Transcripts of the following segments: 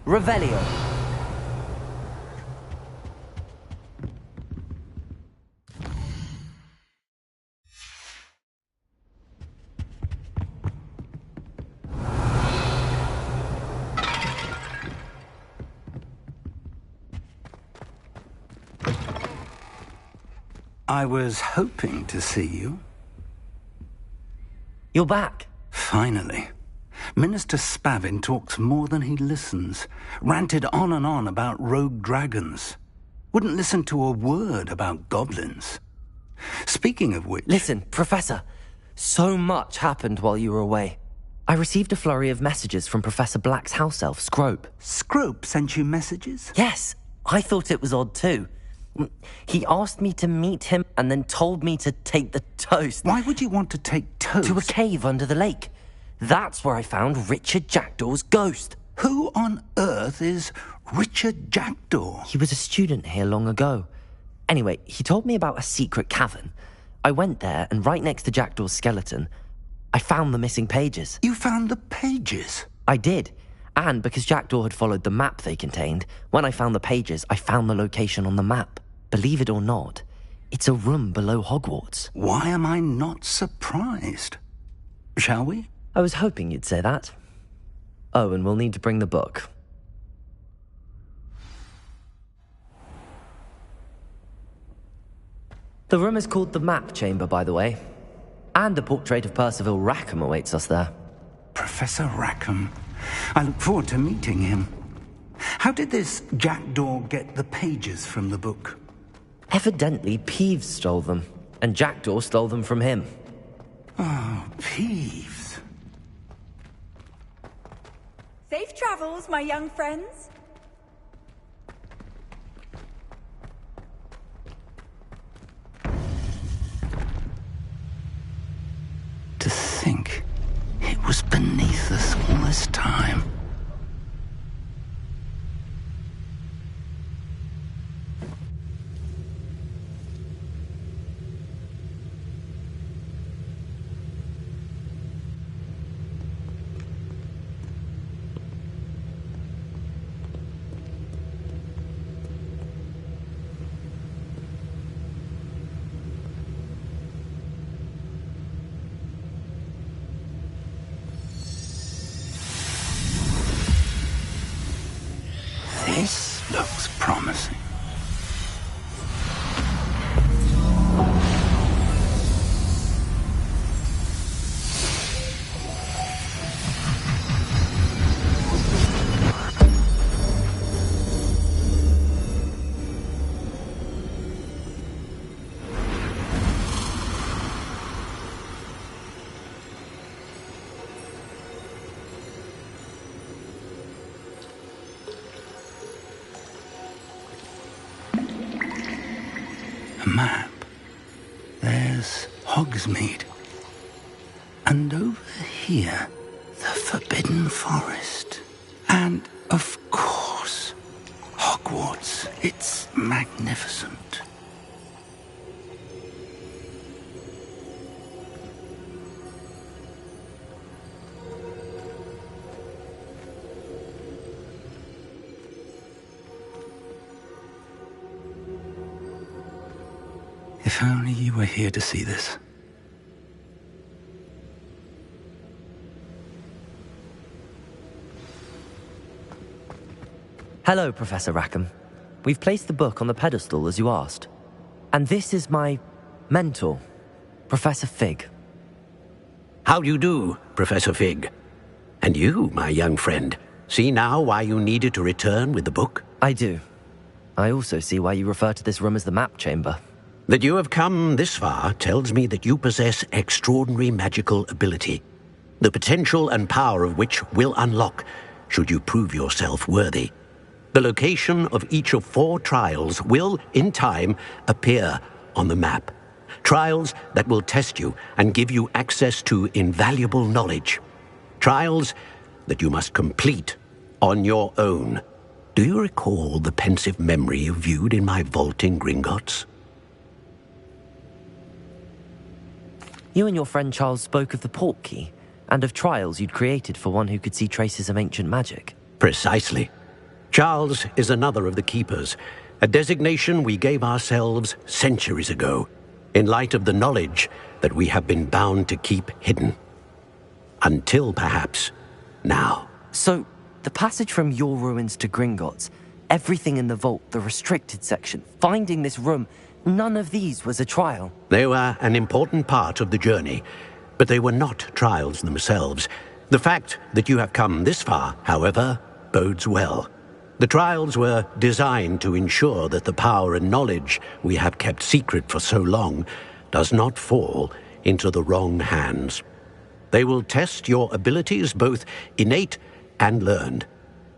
Revelio. I was hoping to see you. You're back. Finally. Minister Spavin talks more than he listens. Ranted on and on about rogue dragons. Wouldn't listen to a word about goblins. Speaking of which... Listen, Professor. So much happened while you were away. I received a flurry of messages from Professor Black's house elf, Scrope. Scrope sent you messages? Yes. I thought it was odd too. He asked me to meet him and then told me to take the toast. Why would you want to take toast? To a cave under the lake. That's where I found Richard Jackdaw's ghost. Who on earth is Richard Jackdaw? He was a student here long ago. Anyway, he told me about a secret cavern. I went there, and right next to Jackdaw's skeleton, I found the missing pages. You found the pages? I did. And because Jackdaw had followed the map they contained, when I found the pages, I found the location on the map. Believe it or not, it's a room below Hogwarts. Why am I not surprised? Shall we? I was hoping you'd say that. Oh, and we'll need to bring the book. The room is called the Map Chamber, by the way. And a portrait of Percival Rackham awaits us there. Professor Rackham. I look forward to meeting him. How did this Jackdaw get the pages from the book? Evidently, Peeves stole them, and Jackdaw stole them from him. Oh, Peeves. Safe travels, my young friends. To think it was beneath us all this time. This looks promising. A map. There's Hogsmeade. And over here, the Forbidden Forest. And, of course, Hogwarts. It's magnificent. If only you were here to see this. Hello, Professor Rackham. We've placed the book on the pedestal as you asked. And this is my mentor, Professor Fig. How do you do, Professor Fig? And you, my young friend, see now why you needed to return with the book? I do. I also see why you refer to this room as the Map Chamber. That you have come this far tells me that you possess extraordinary magical ability, the potential and power of which will unlock should you prove yourself worthy. The location of each of 4 trials will, in time, appear on the map. Trials that will test you and give you access to invaluable knowledge. Trials that you must complete on your own. Do you recall the pensive memory you viewed in my vault in Gringotts? You and your friend Charles spoke of the portkey and of trials you'd created for one who could see traces of ancient magic. Precisely. Charles is another of the keepers, a designation we gave ourselves centuries ago, in light of the knowledge that we have been bound to keep hidden. Until, perhaps, now. So, the passage from your ruins to Gringotts, everything in the vault, the restricted section, finding this room, none of these was a trial. They were an important part of the journey, but they were not trials themselves. The fact that you have come this far, however, bodes well. The trials were designed to ensure that the power and knowledge we have kept secret for so long does not fall into the wrong hands. They will test your abilities, both innate and learned.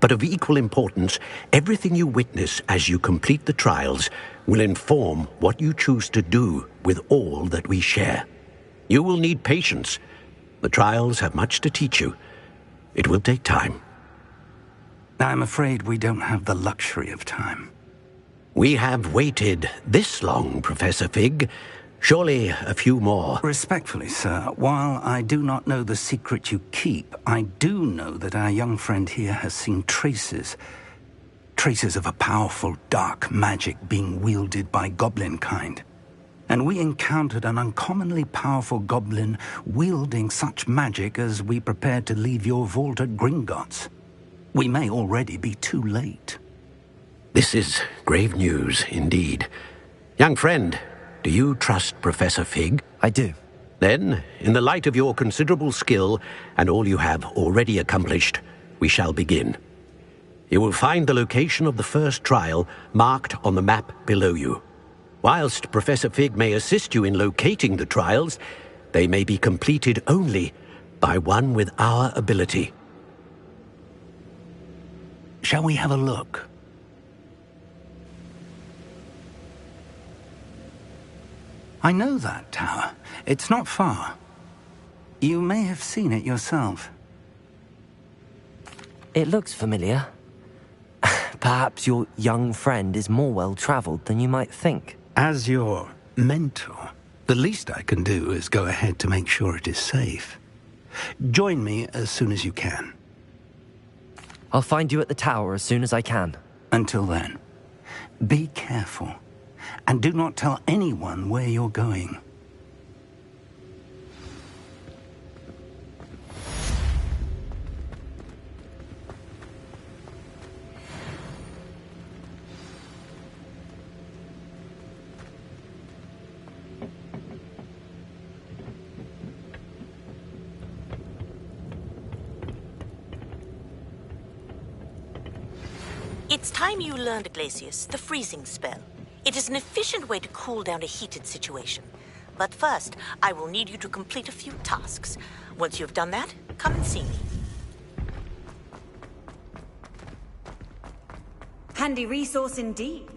But of equal importance, everything you witness as you complete the trials will inform what you choose to do with all that we share. You will need patience. The trials have much to teach you. It will take time. I'm afraid we don't have the luxury of time. We have waited this long, Professor Fig. Surely a few more. Respectfully, sir, while I do not know the secret you keep, I do know that our young friend here has seen traces of a powerful dark magic being wielded by goblin kind. And we encountered an uncommonly powerful goblin wielding such magic as we prepared to leave your vault at Gringotts. We may already be too late. This is grave news, indeed. Young friend, do you trust Professor Fig? I do. Then, in the light of your considerable skill and all you have already accomplished, we shall begin. You will find the location of the first trial marked on the map below you. Whilst Professor Fig may assist you in locating the trials, they may be completed only by one with our ability. Shall we have a look? I know that tower. It's not far. You may have seen it yourself. It looks familiar. Perhaps your young friend is more well-traveled than you might think. As your mentor, the least I can do is go ahead to make sure it is safe. Join me as soon as you can. I'll find you at the tower as soon as I can. Until then, be careful, and do not tell anyone where you're going. It's time you learned, Glacius, the freezing spell. It is an efficient way to cool down a heated situation. But first, I will need you to complete a few tasks. Once you've done that, come and see me. Handy resource indeed.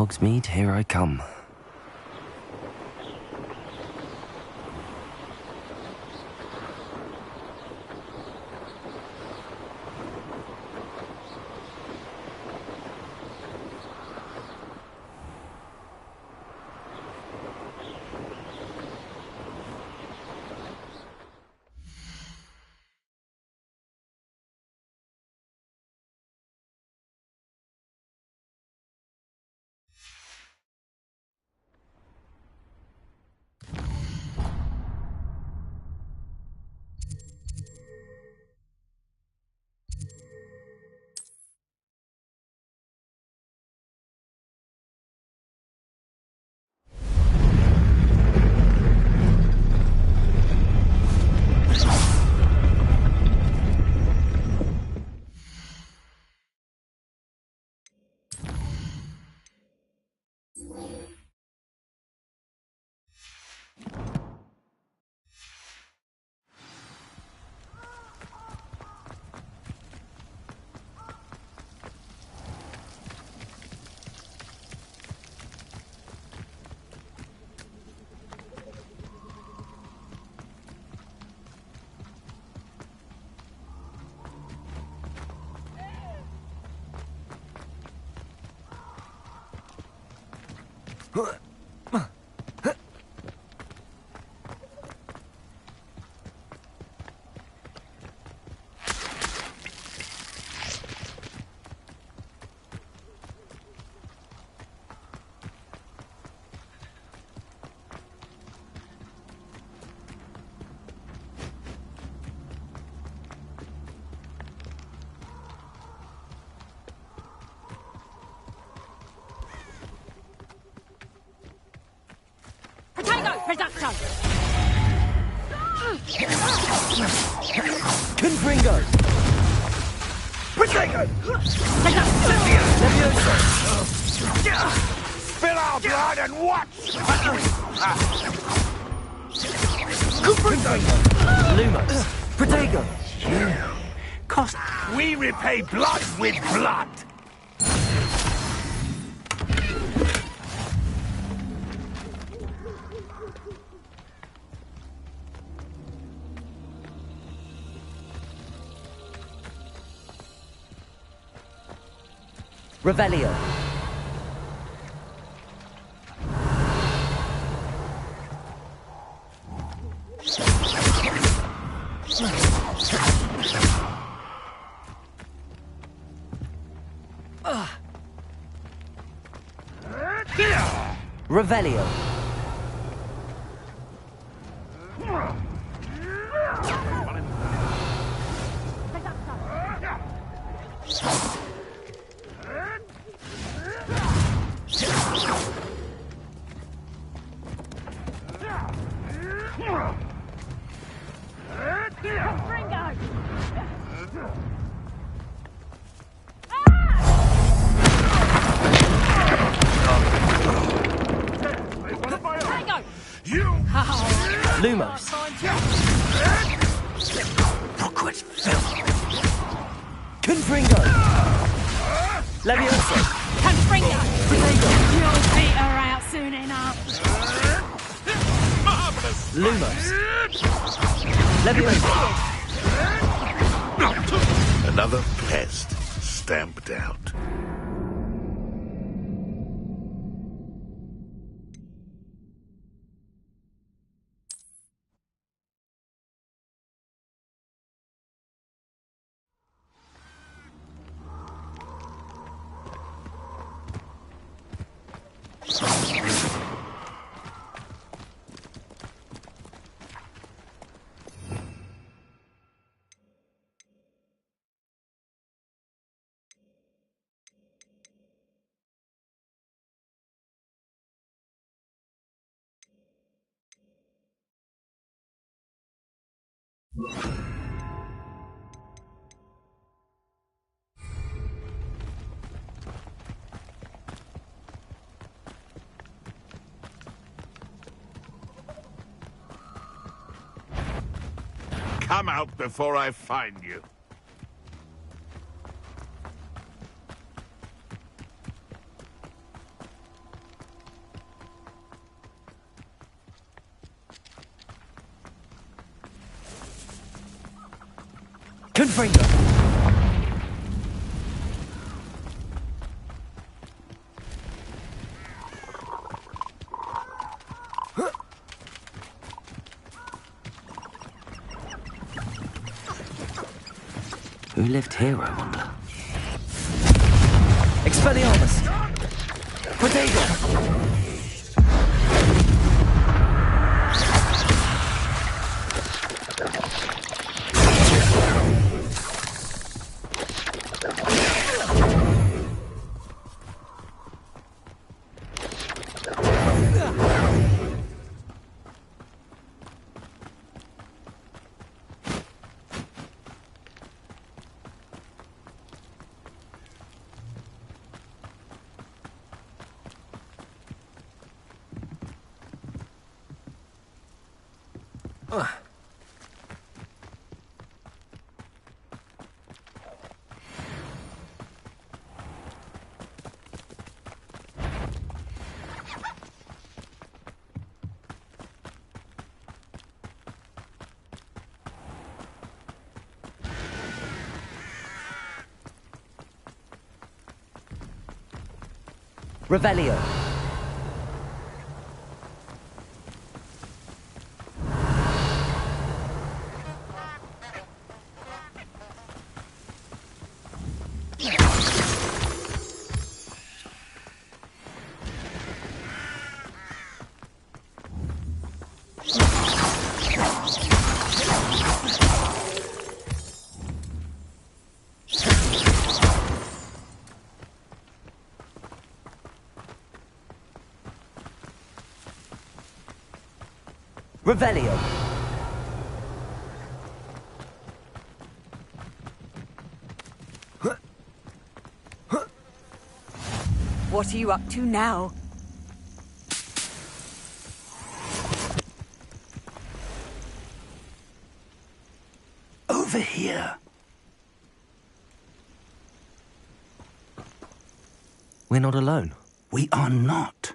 Hogsmeade, here I come. Reducto! Confringo! Potato! Levioso! Spill our blood and watch! Confringo! Lumos! Protego! Cost... We repay blood with blood! Revelio. Revelio. Lumos. Hogwarts filth. Confringo. Levioso. Confringo! Protego. You'll beat her out soon enough. Lumos. Levioso. Another pest stamped out. Come out before I find you. Confringo! Who lived here, I wonder? Expelliarmus! Protego! Revelio. Revelio. What are you up to now? Over here. We're not alone. We are not.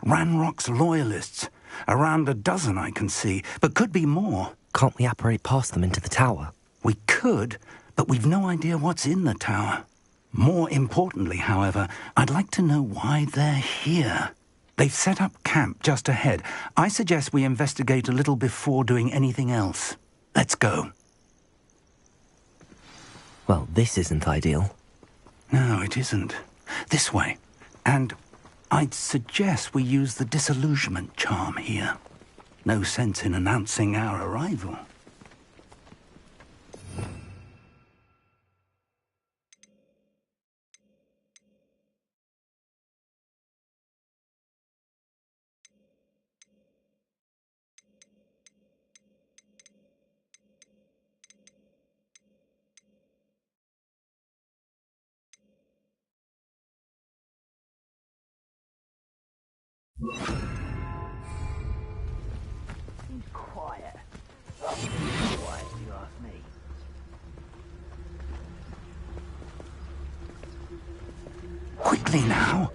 Ranrock's loyalists. Around a dozen I can see, but could be more. Can't we apparate past them into the tower? We could, but we've no idea what's in the tower. More importantly, however, I'd like to know why they're here. They've set up camp just ahead. I suggest we investigate a little before doing anything else. Let's go. Well, this isn't ideal. No, it isn't. This way. And I'd suggest we use the disillusionment charm here. No sense in announcing our arrival. Quiet. Quiet, if you ask me. Quickly now.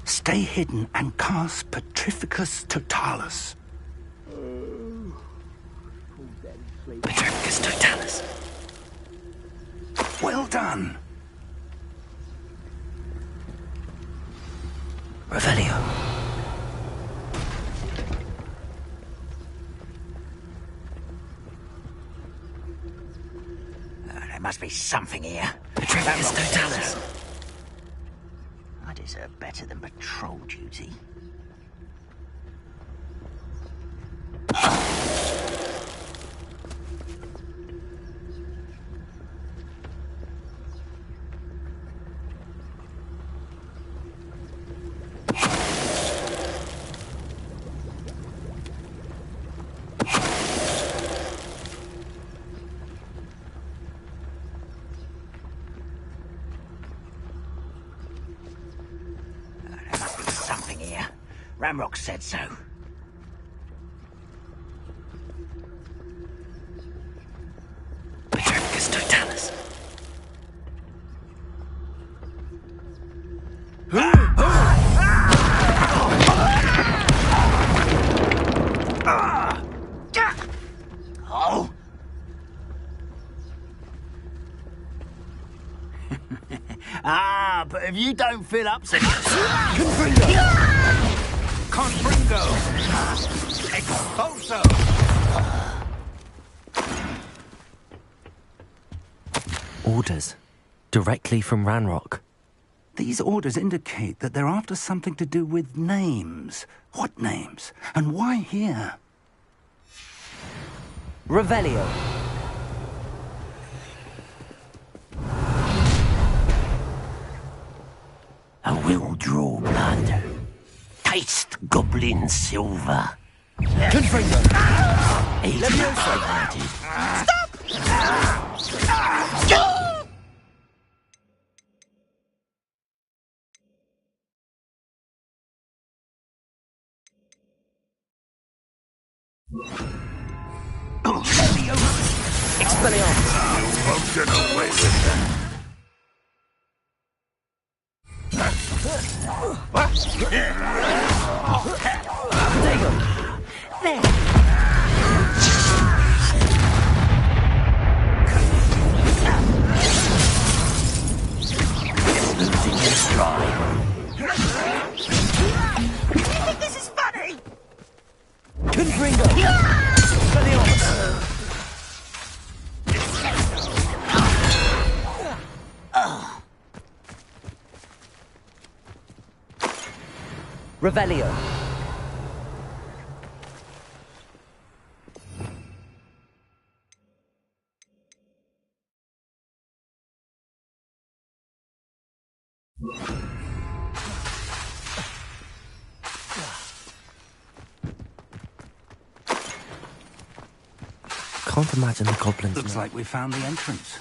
Stay hidden and cast Petrificus Totalis. Petrificus Totalis. Well done. Revelio. There must be something here. Petrificus Totalis. I deserve better than patrol duty. Ramrock said so. Petrificus Totalis. Ah! Ah, but if you don't fill up so much... Confringo! Expulso! Orders. Directly from Ranrock. These orders indicate that they're after something to do with names. What names? And why here? Revelio. I will draw blood. Taste goblin silver. Confringo. Expelliarmus. You won't get away with that. Losing your stride. You think this is funny? Confringo. Expelliarmus. Revelio. Can't imagine the goblins. Looks like we found the entrance.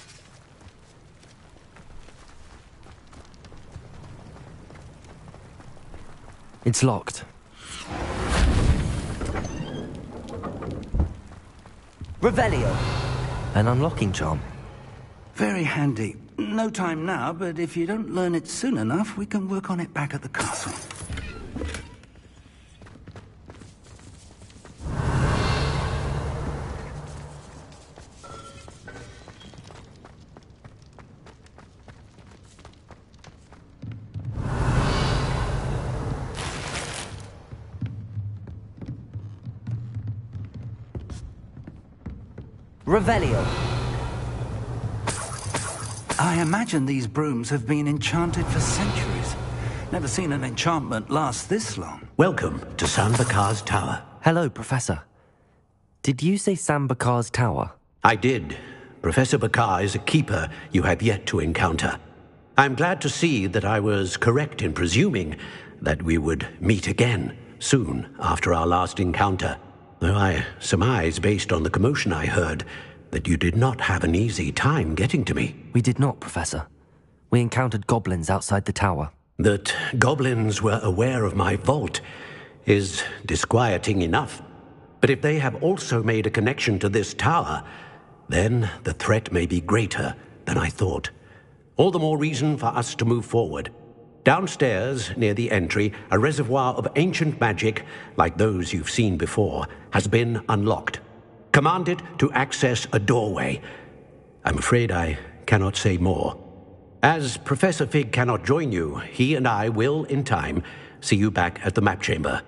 It's locked. Revelio. An unlocking charm. Very handy. No time now, but if you don't learn it soon enough, we can work on it back at the castle. Revelio. I imagine these brooms have been enchanted for centuries. Never seen an enchantment last this long. Welcome to Sambakar's Tower. Hello, Professor. Did you say Sambakar's Tower? I did. Professor Bakar is a keeper you have yet to encounter. I'm glad to see that I was correct in presuming that we would meet again soon after our last encounter. Though I surmise, based on the commotion I heard, that you did not have an easy time getting to me. We did not, Professor. We encountered goblins outside the tower. That goblins were aware of my vault is disquieting enough. But if they have also made a connection to this tower, then the threat may be greater than I thought. All the more reason for us to move forward. Downstairs, near the entry, a reservoir of ancient magic, like those you've seen before, has been unlocked. Commanded to access a doorway. I'm afraid I cannot say more. As Professor Fig cannot join you, he and I will, in time, see you back at the map chamber.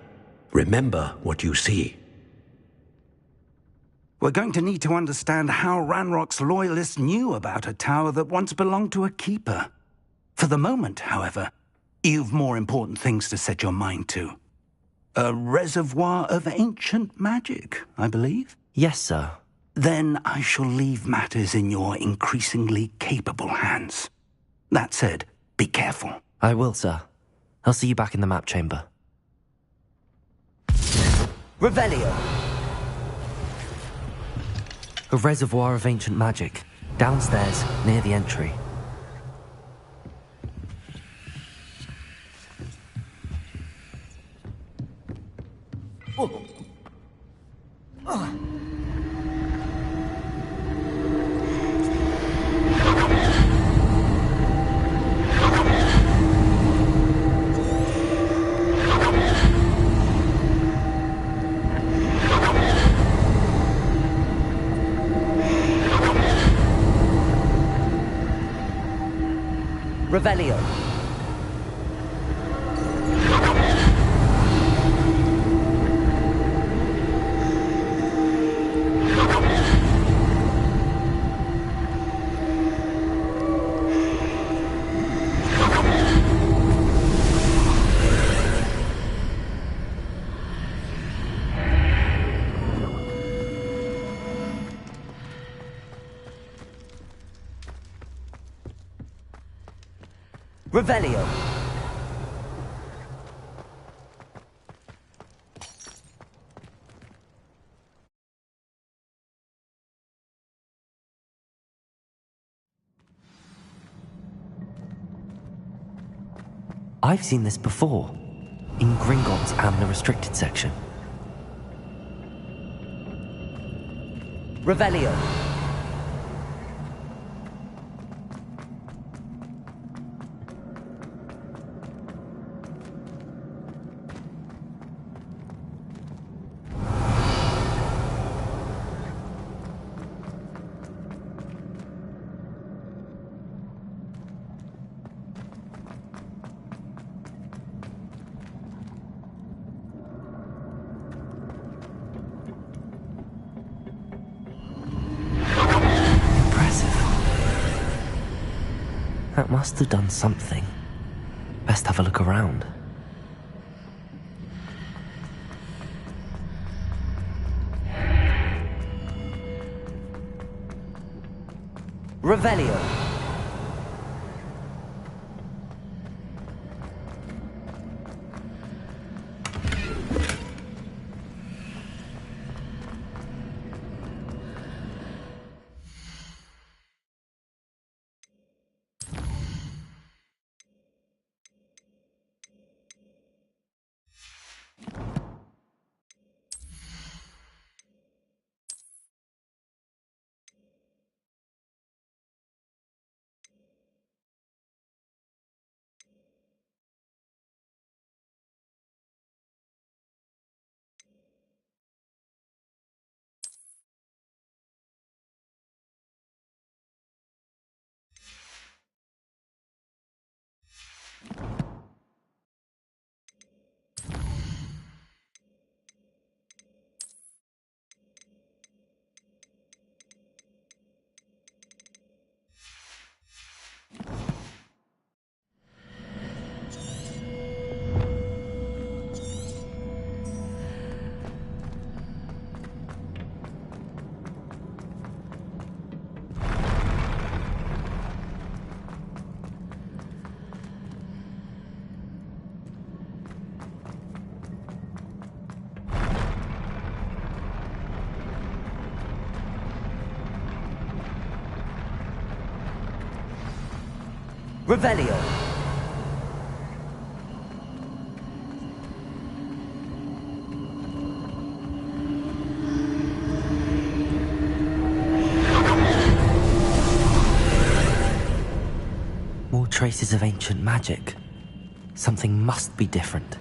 Remember what you see. We're going to need to understand how Ranrock's loyalists knew about a tower that once belonged to a keeper. For the moment, however, you've more important things to set your mind to. A reservoir of ancient magic, I believe? Yes, sir. Then I shall leave matters in your increasingly capable hands. That said, be careful. I will, sir. I'll see you back in the map chamber. Revelio. A reservoir of ancient magic. Downstairs, near the entry. Revelio. Revelio. I've seen this before, in Gringotts and the restricted section. Revelio. That must have done something. Best have a look around. Revelio. Revelio. More traces of ancient magic. Something must be different.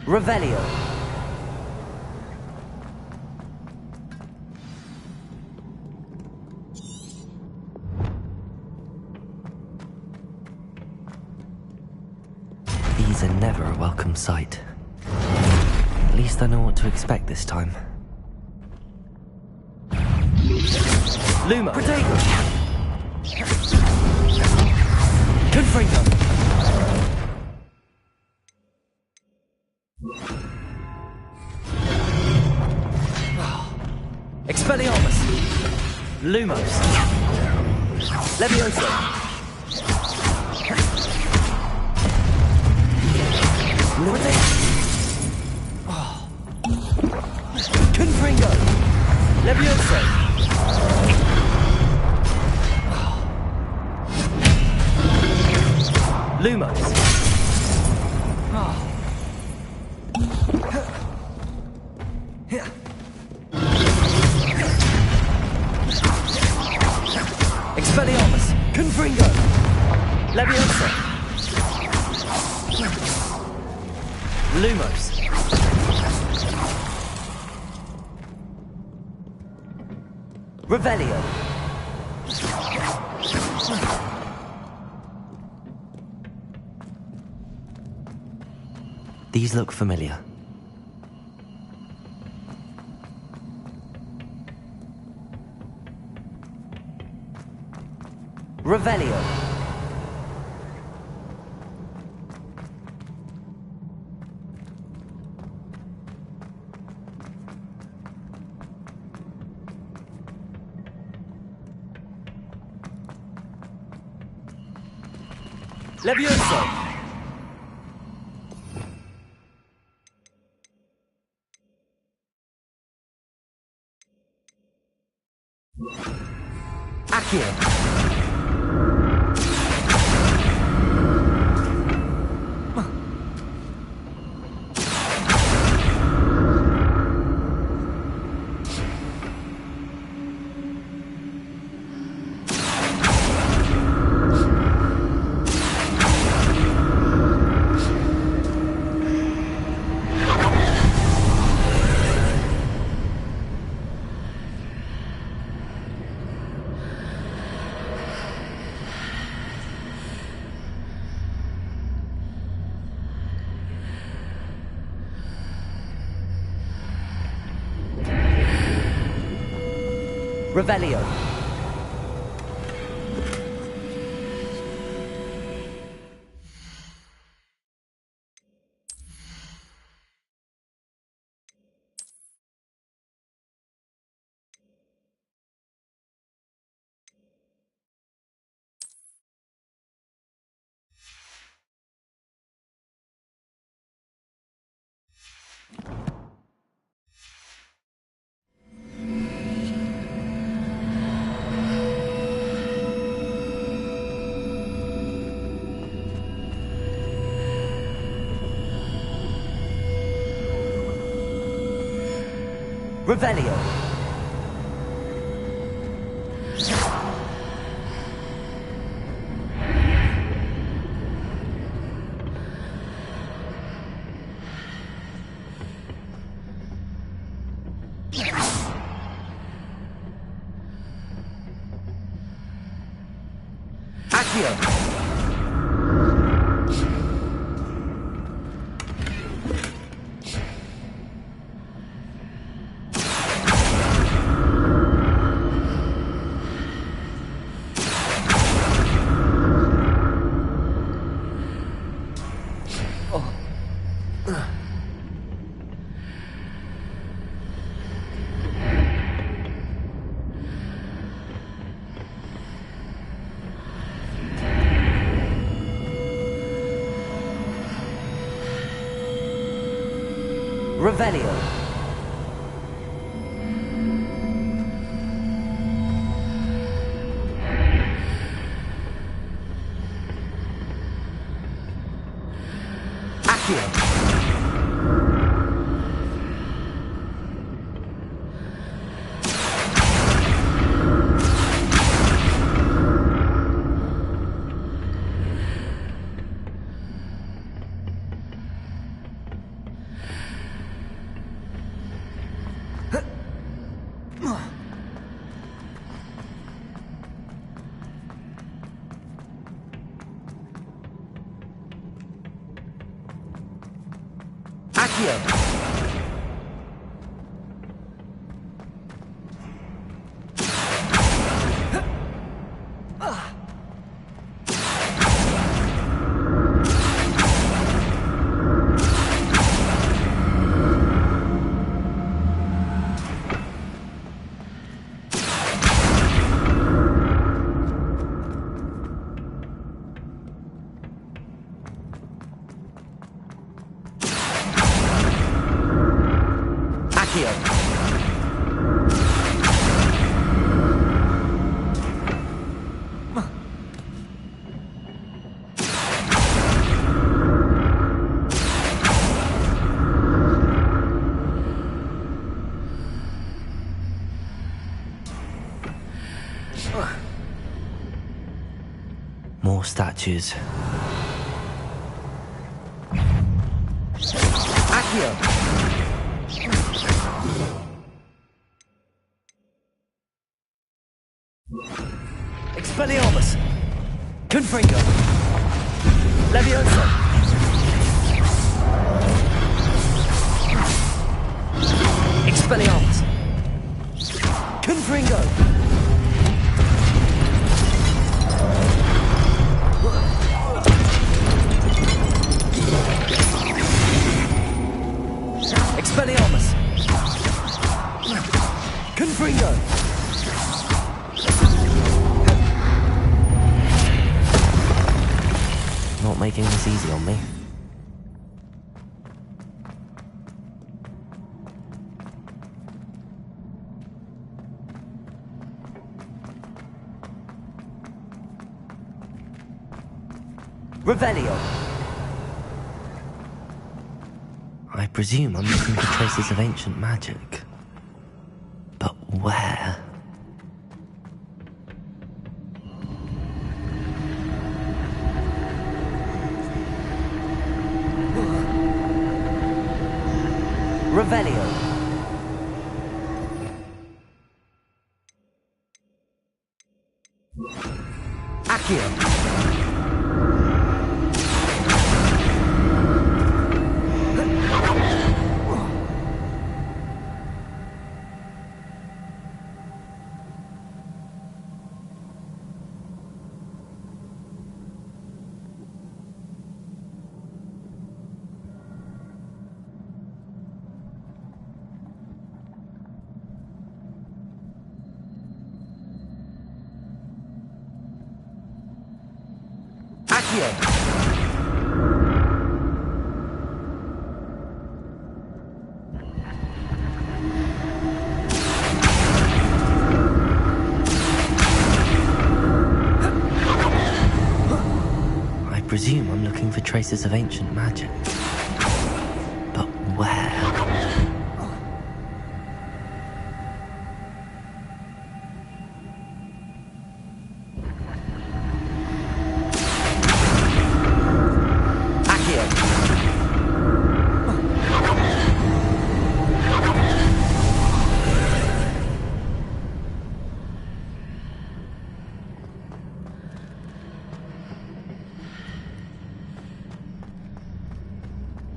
Revelio. These are never a welcome sight. At least I know what to expect this time. Luma! Protego! Confringo! Expelliarmus! Lumos! Levioso! Confringo! Levioso! Lumos! Expelliarmus! Confringo! Levioso! Lumos! Revelio! These look familiar. Revelio! Levioso! Accio! Revelio. Revelio. Accio. Revelio. Accio. Accio. Accio. More statues. Accio! Expelliarmus! Confringo! Leviosa! Expelliarmus! Confringo! Expelliarmus! Confringo! Not making this easy on me. Revelio! I presume I'm looking for traces of ancient magic. But where? Revelio. Accio. I presume I'm looking for traces of ancient magic. But where? Accio.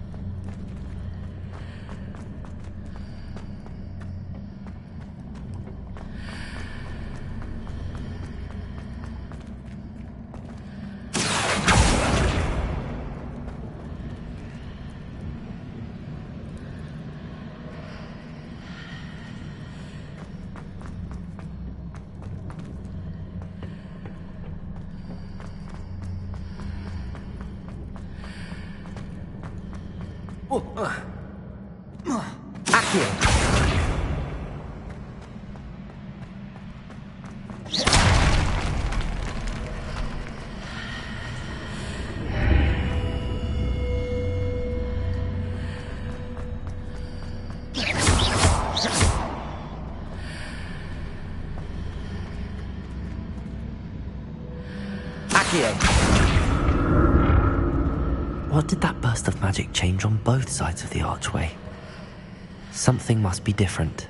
What did that burst of magic change on both sides of the archway? Something must be different.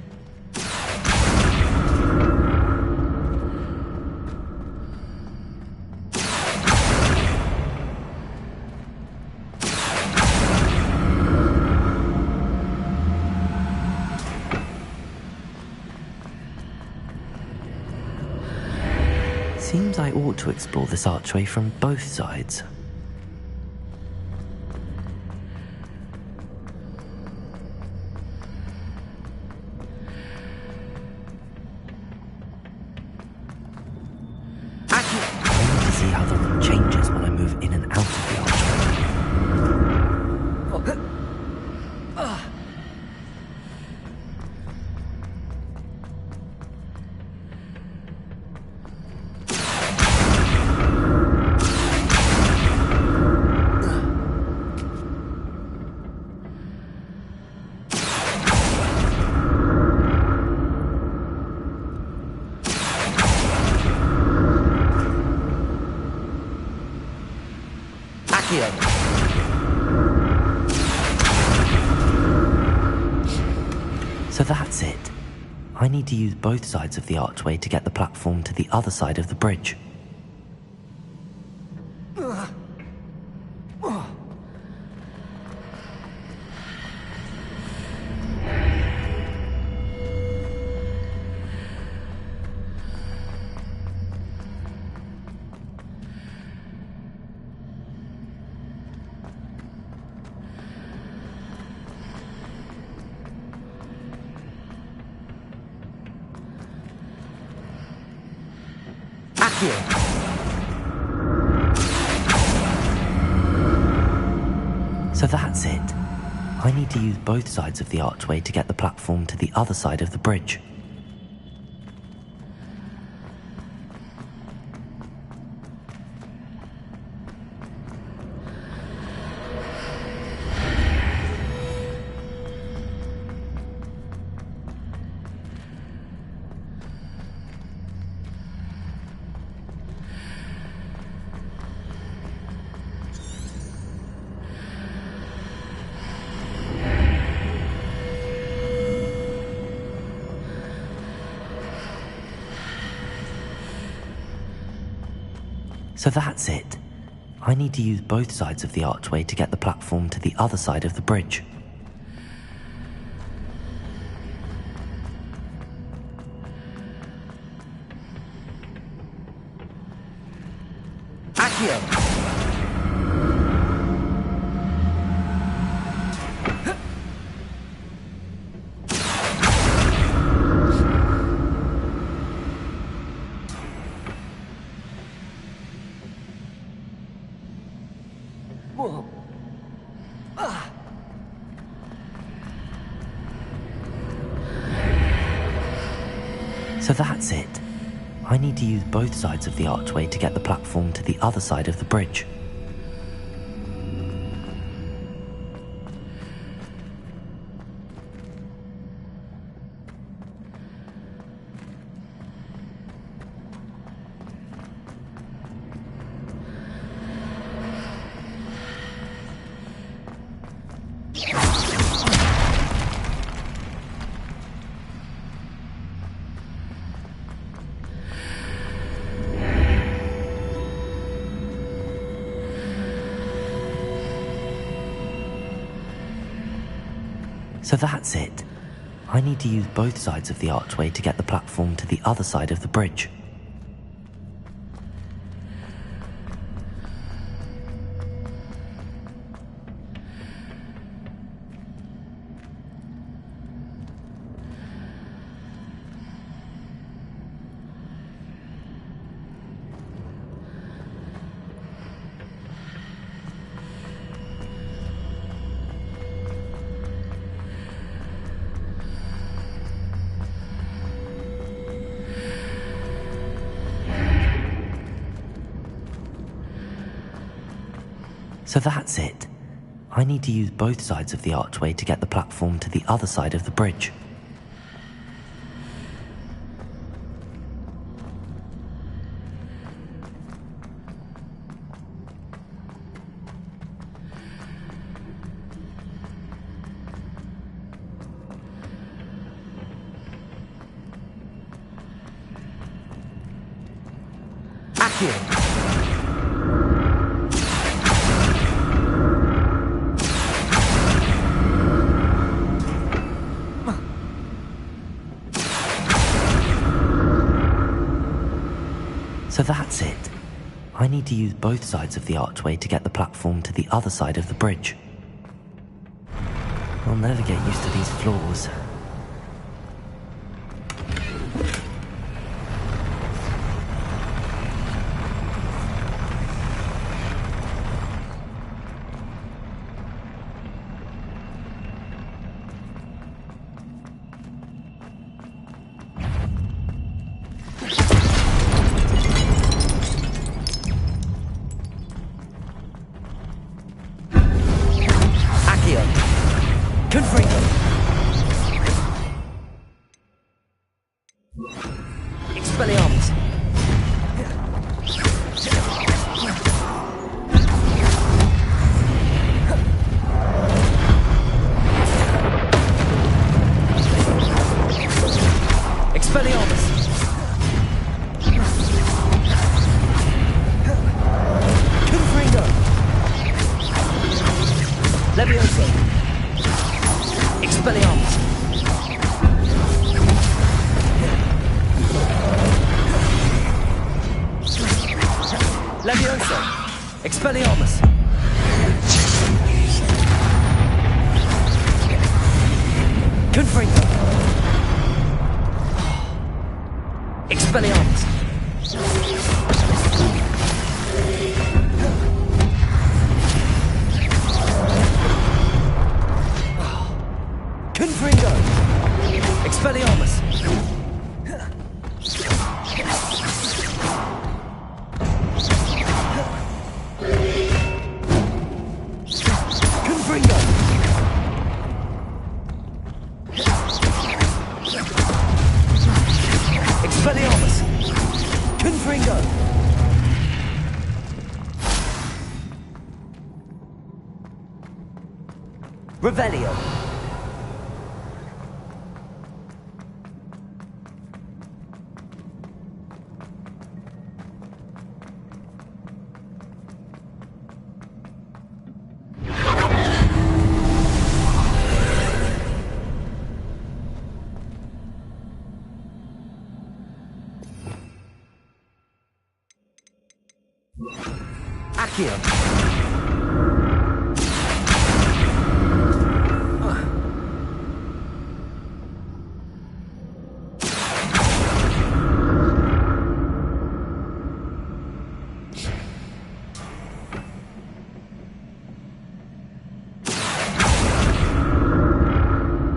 Seems I ought to explore this archway from both sides. Accio! So that's it. I need to use both sides of the archway to get the platform to the other side of the bridge. So that's it. I need to use both sides of the archway to get the platform to the other side of the bridge. So that's it. I need to use both sides of the archway to get the platform to the other side of the bridge. Accio! So that's it. I need to use both sides of the archway to get the platform to the other side of the bridge. So that's it. I need to use both sides of the archway to get the platform to the other side of the bridge. So that's it. I need to use both sides of the archway to get the platform to the other side of the bridge. Accio! So that's it. I need to use both sides of the archway to get the platform to the other side of the bridge. I'll never get used to these floors. Confringo! Confringo! Expelliarmus! Confringo! Expelliarmus! Confringo! Expelliarmus! Confringo! Revelio! Accio!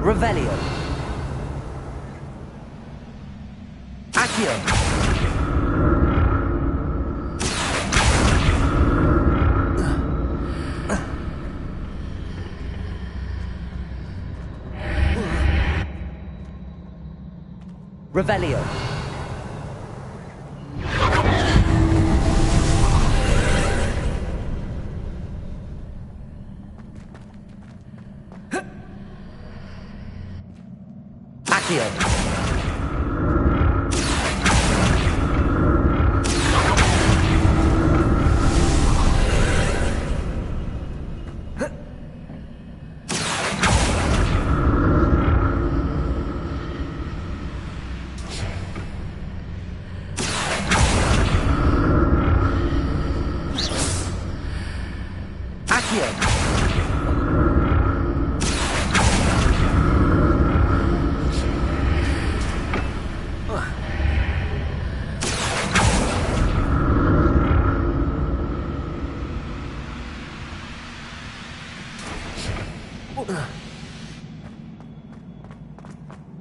Revelio! Accio! Revelio! Accio!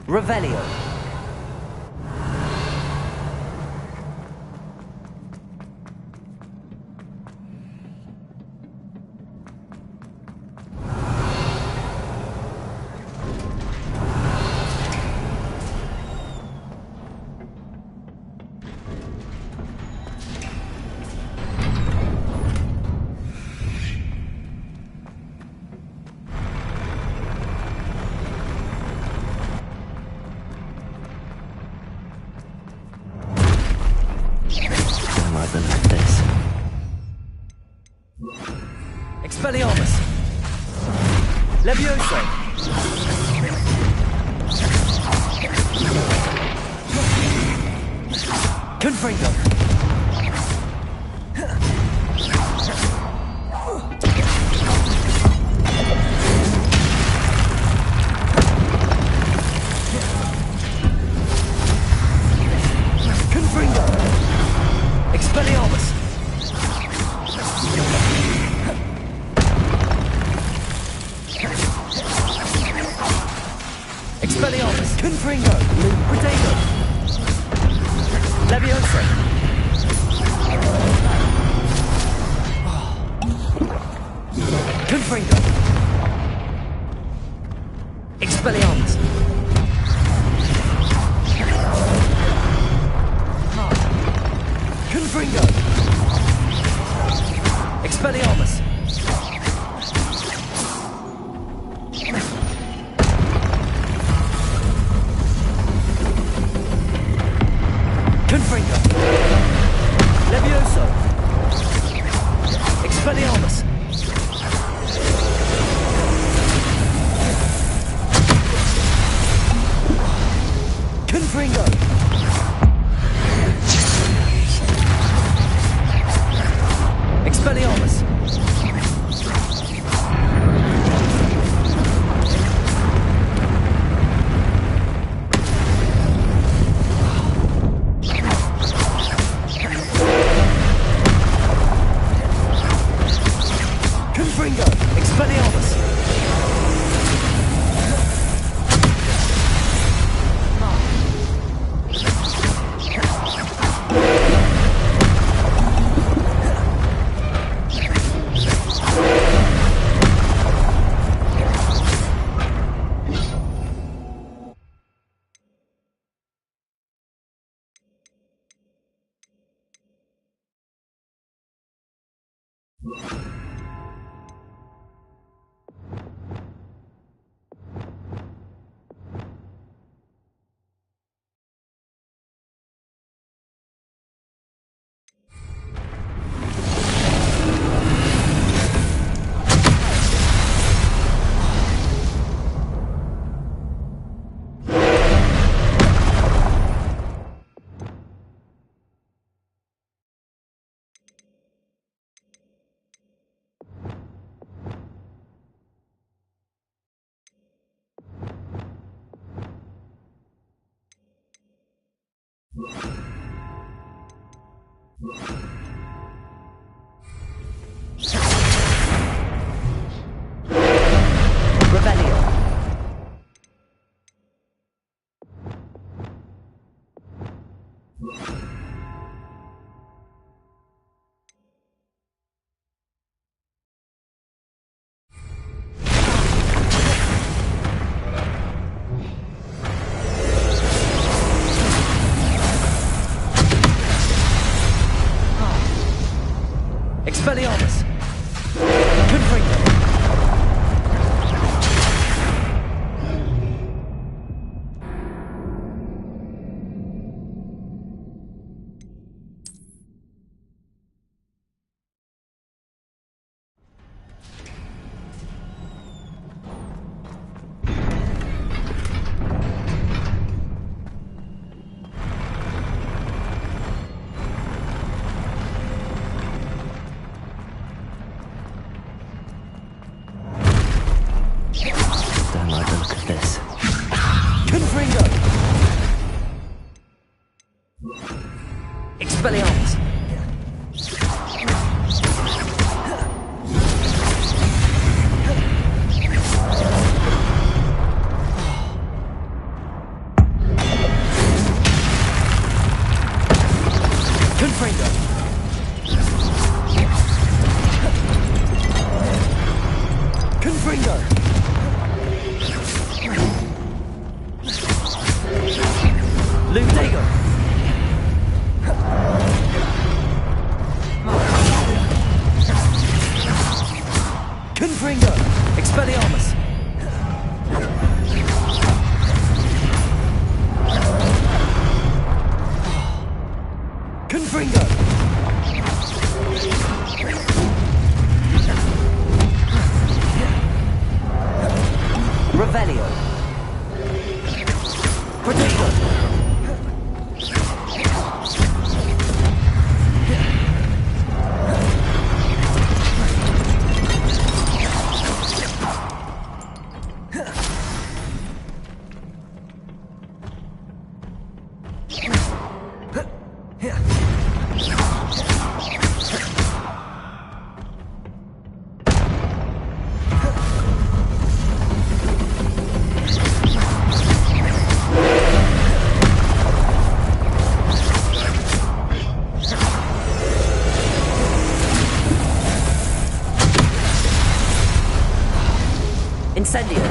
Revelio! Expelliarmus! Levioso! Confringo! Confringo! Expelliarmus! Expelliarmus! Confringo! Potato! Levioso! Confringo! Expelliarmus! Confringo! Expelliarmus! Confringo! Levioso! Expelliarmus! Confringo! Expelliarmus! Expelliarmus! Confringo! Don't like the look of this. Confringo! Expelliarmus! Confringo! Confringo! Lutego! Confringo! Expelliarmus! Confringo! Revelio! Protego! Incendio!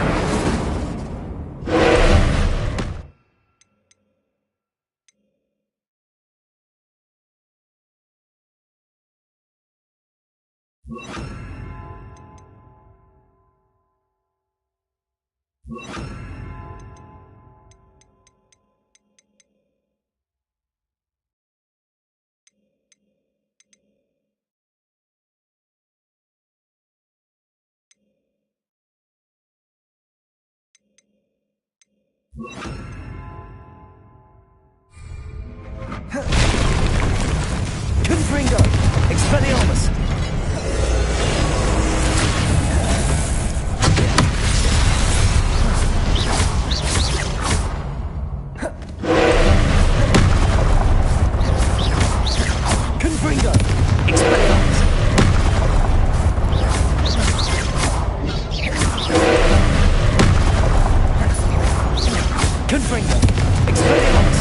Confringo! Expelliarmus! Confringo! Expelliarmus! Confringo! Expelliarmus!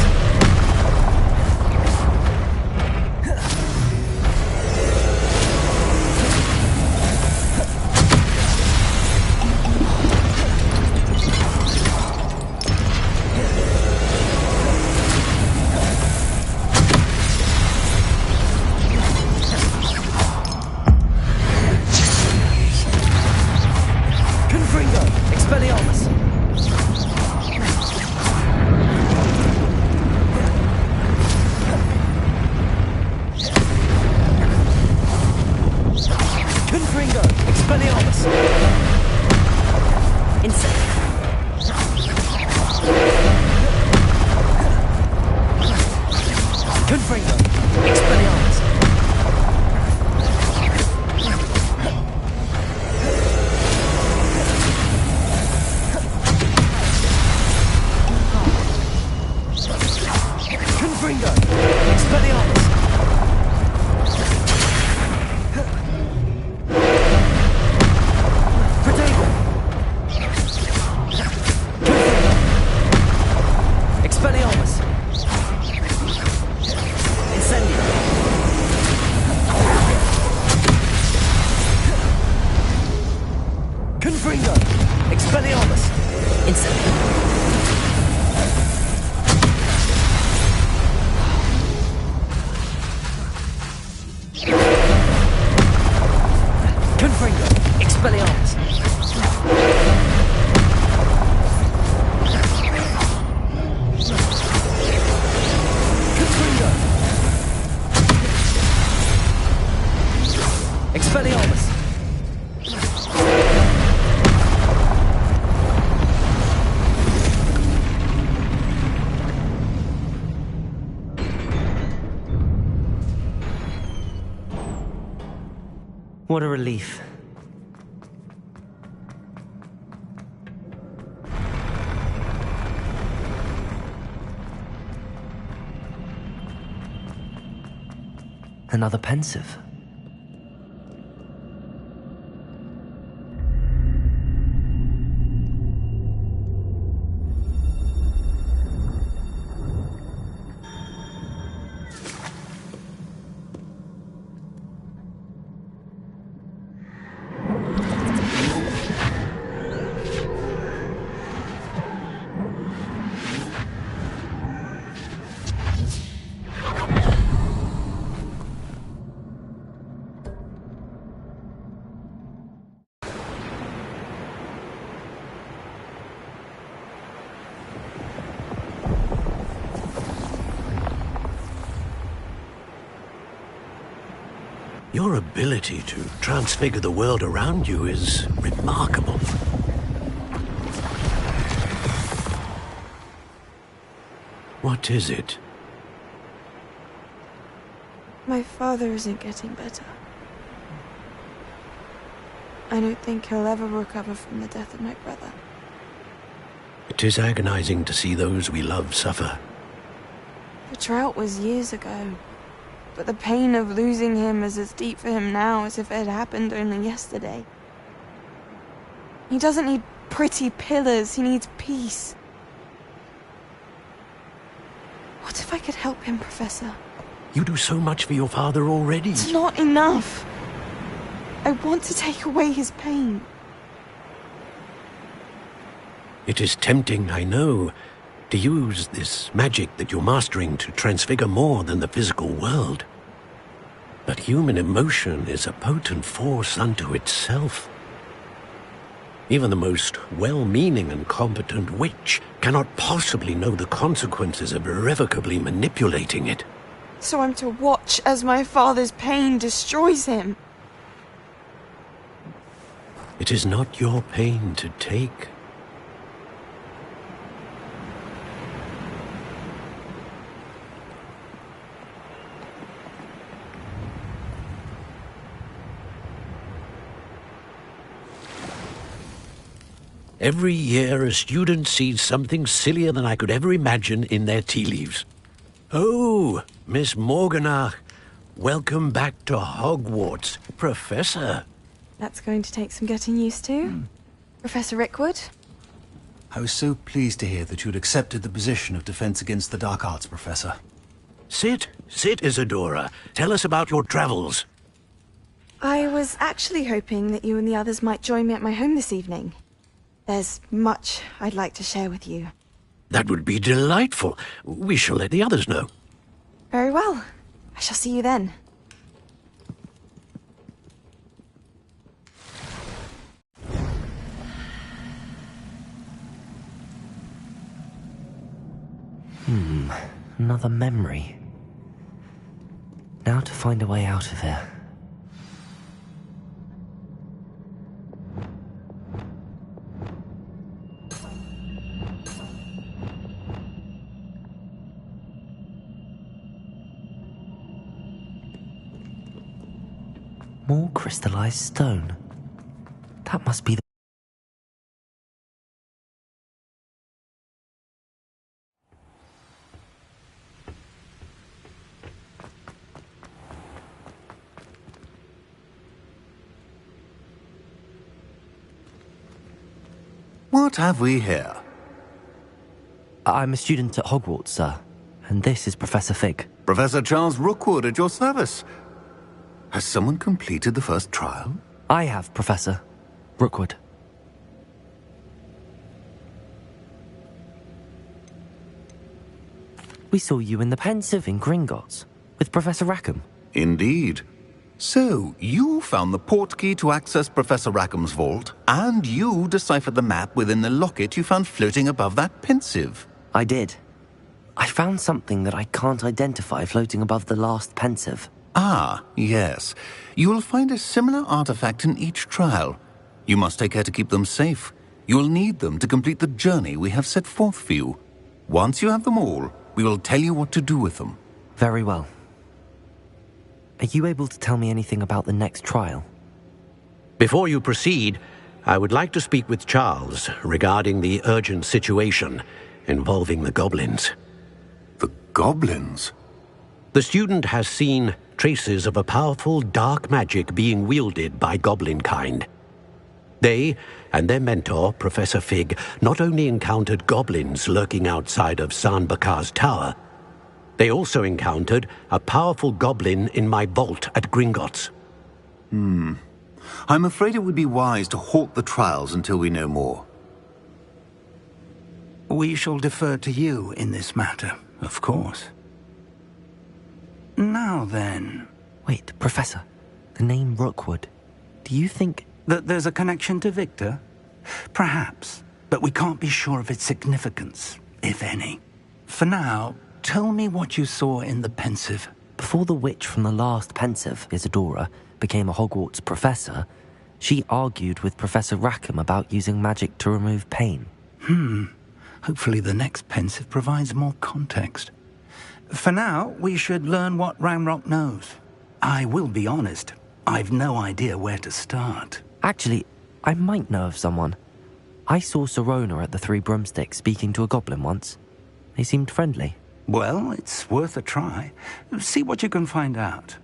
Confringo! Expelliarmus! Confringo! Expelliarmus! Protego! Confringo! Expelliarmus! Incendio! Confringo! Expelliarmus! Incendio! Confringo! Expelliarmus! Confringo! Expelliarmus! What a relief. Another pensive. Your ability to transfigure the world around you is remarkable. What is it? My father isn't getting better. I don't think he'll ever recover from the death of my brother. It is agonizing to see those we love suffer. The drought was years ago, but the pain of losing him is as deep for him now as if it had happened only yesterday. He doesn't need pretty pillars, he needs peace. What if I could help him, Professor? You do so much for your father already. It's not enough. I want to take away his pain. It is tempting, I know, to use this magic that you're mastering to transfigure more than the physical world. But human emotion is a potent force unto itself. Even the most well-meaning and competent witch cannot possibly know the consequences of irrevocably manipulating it. So I'm to watch as my father's pain destroys him. It is not your pain to take. Every year, a student sees something sillier than I could ever imagine in their tea leaves. Oh, Miss Morganach, welcome back to Hogwarts, Professor. That's going to take some getting used to. Professor Rickwood? I was so pleased to hear that you'd accepted the position of Defense Against the Dark Arts, Professor. Sit, Isadora. Tell us about your travels. I was actually hoping that you and the others might join me at my home this evening. There's much I'd like to share with you. That would be delightful. We shall let the others know. Very well. I shall see you then. Another memory. Now to find a way out of here. More crystallized stone. That must be the... What have we here? I'm a student at Hogwarts, sir. And this is Professor Fig. Professor Charles Rookwood at your service. Has someone completed the first trial? I have, Professor Rookwood. We saw you in the Pensive in Gringotts with Professor Rackham. Indeed. So, you found the portkey to access Professor Rackham's vault, and you deciphered the map within the locket you found floating above that Pensive. I did. I found something that I can't identify floating above the last Pensive. Ah, yes. You will find a similar artifact in each trial. You must take care to keep them safe. You will need them to complete the journey we have set forth for you. Once you have them all, we will tell you what to do with them. Very well. Are you able to tell me anything about the next trial? Before you proceed, I would like to speak with Charles regarding the urgent situation involving the goblins. The goblins? The student has seen traces of a powerful dark magic being wielded by goblin kind. They and their mentor, Professor Fig, not only encountered goblins lurking outside of San Bakar's tower, they also encountered a powerful goblin in my vault at Gringotts. I'm afraid it would be wise to halt the trials until we know more. We shall defer to you in this matter, of course. Now then... Wait, Professor. The name Rookwood. Do you think... that there's a connection to Victor? Perhaps, but we can't be sure of its significance, if any. For now, tell me what you saw in the Pensive. Before the witch from the last Pensive, Isadora, became a Hogwarts professor, she argued with Professor Rackham about using magic to remove pain. Hopefully the next Pensive provides more context. For now, we should learn what Ranrock knows. I will be honest, I've no idea where to start. Actually, I might know of someone. I saw Sirona at the Three Broomsticks speaking to a goblin once. They seemed friendly. Well, it's worth a try. See what you can find out.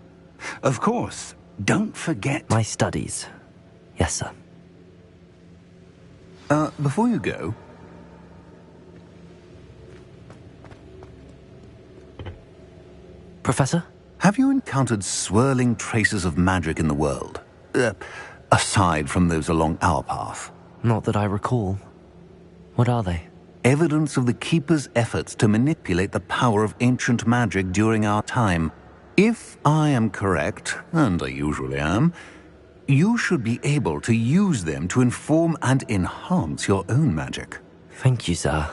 Of course, don't forget... My studies. Yes, sir. Before you go... Professor? Have you encountered swirling traces of magic in the world? Aside from those along our path? Not that I recall. What are they? Evidence of the Keeper's efforts to manipulate the power of ancient magic during our time. If I am correct, and I usually am, you should be able to use them to inform and enhance your own magic. Thank you, sir.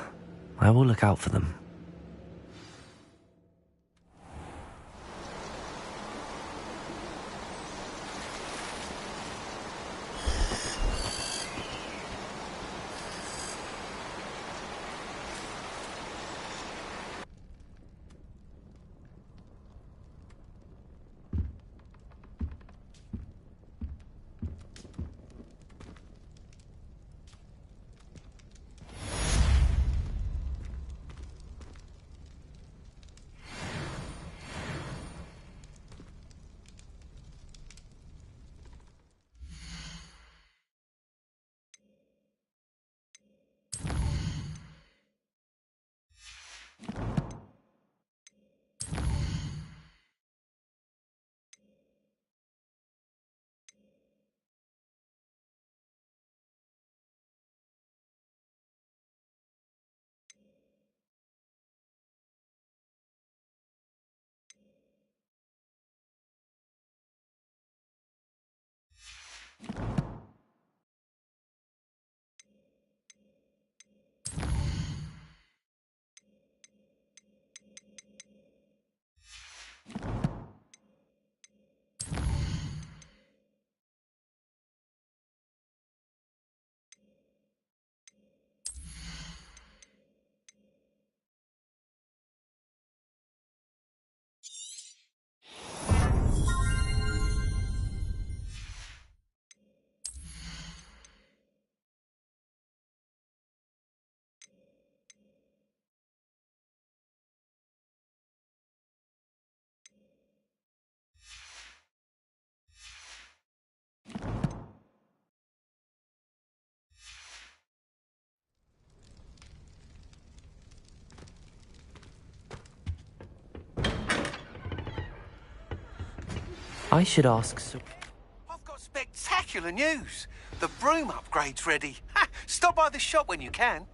I will look out for them. I should ask... I've got spectacular news. The broom upgrade's ready. Ha! Stop by the shop when you can.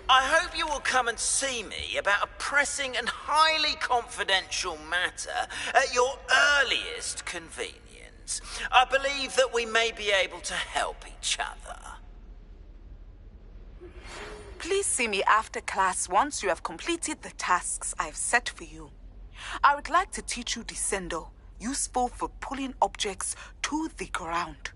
I hope you will come and see me about a pressing and highly confidential matter at your earliest convenience. I believe that we may be able to help each other. Please see me after class once you have completed the tasks I've set for you. I would like to teach you Descendo, useful for pulling objects to the ground.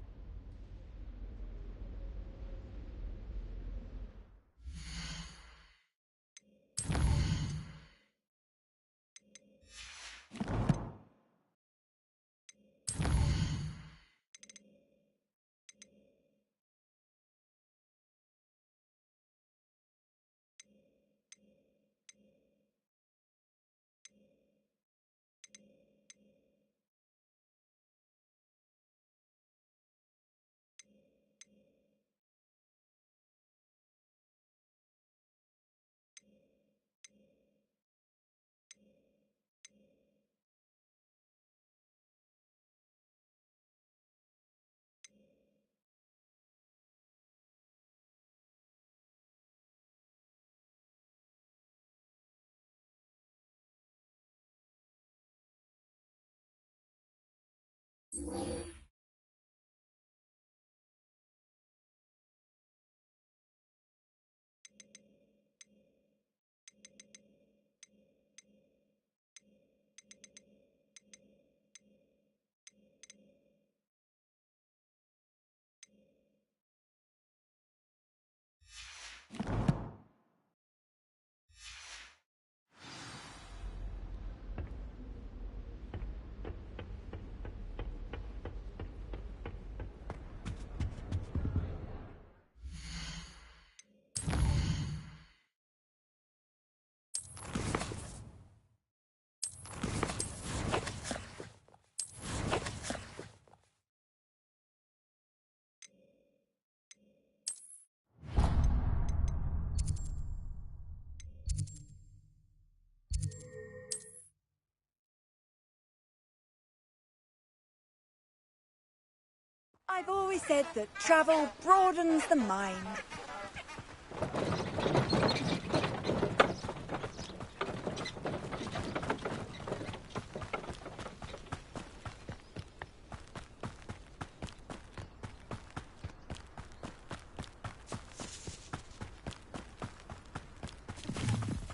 I've always said that travel broadens the mind.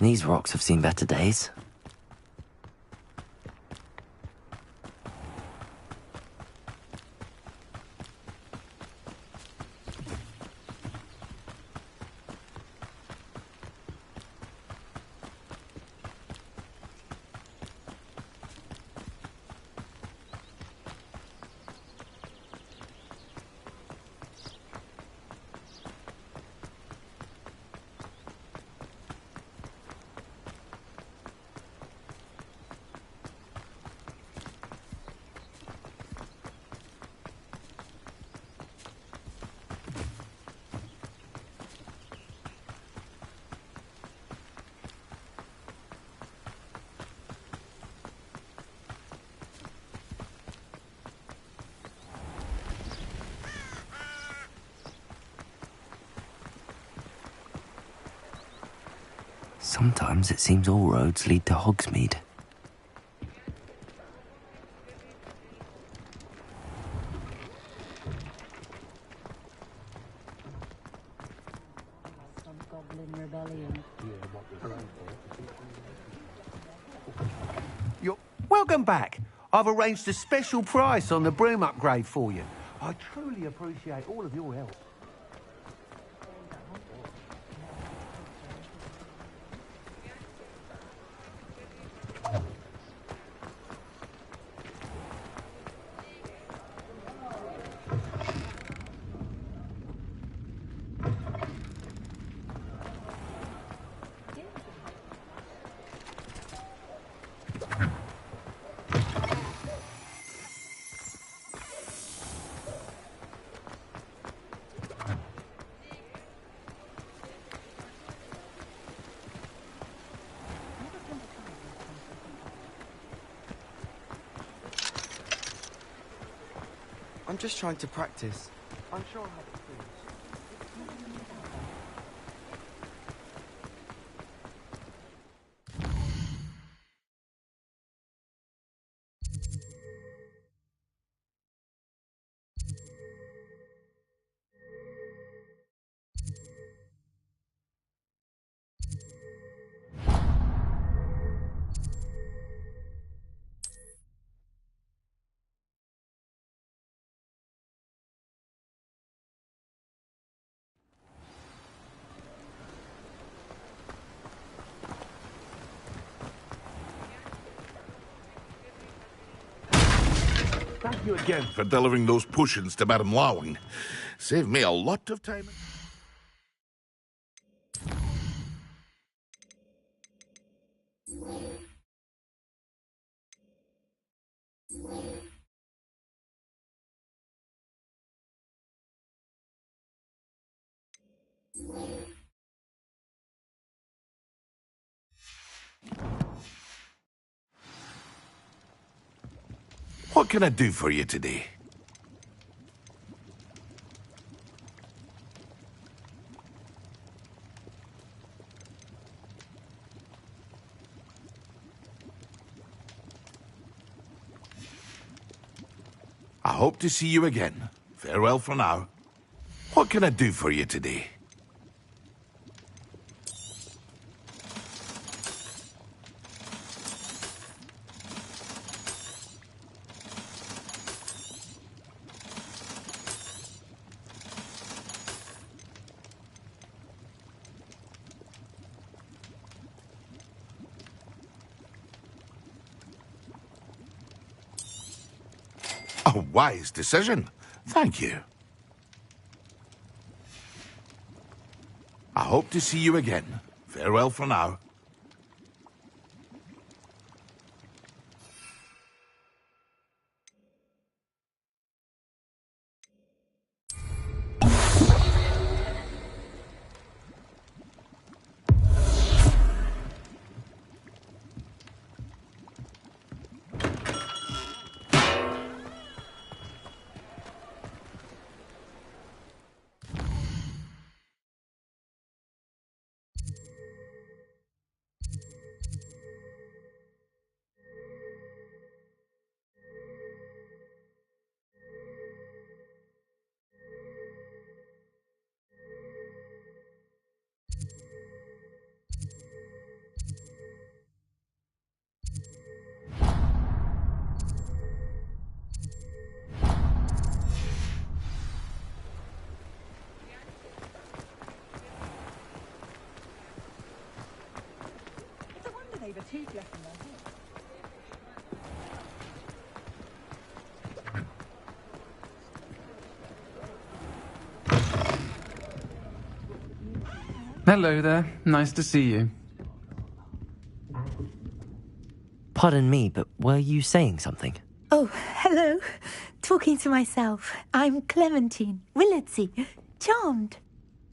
These rocks have seen better days. Sometimes it seems all roads lead to Hogsmeade. Welcome back. I've arranged a special price on the broom upgrade for you. I truly appreciate all of your help. I'm just trying to practice. I'm sure I'll have experience. Thank you again for delivering those potions to Madame Lawing. Saved me a lot of time. What can I do for you today? I hope to see you again. Farewell for now. What can I do for you today? A wise decision. Thank you. I hope to see you again. Farewell for now. A tooth left in their head. Hello there. Nice to see you. Pardon me, but were you saying something? Oh, hello. Talking to myself. I'm Clementine Willardsey. Charmed.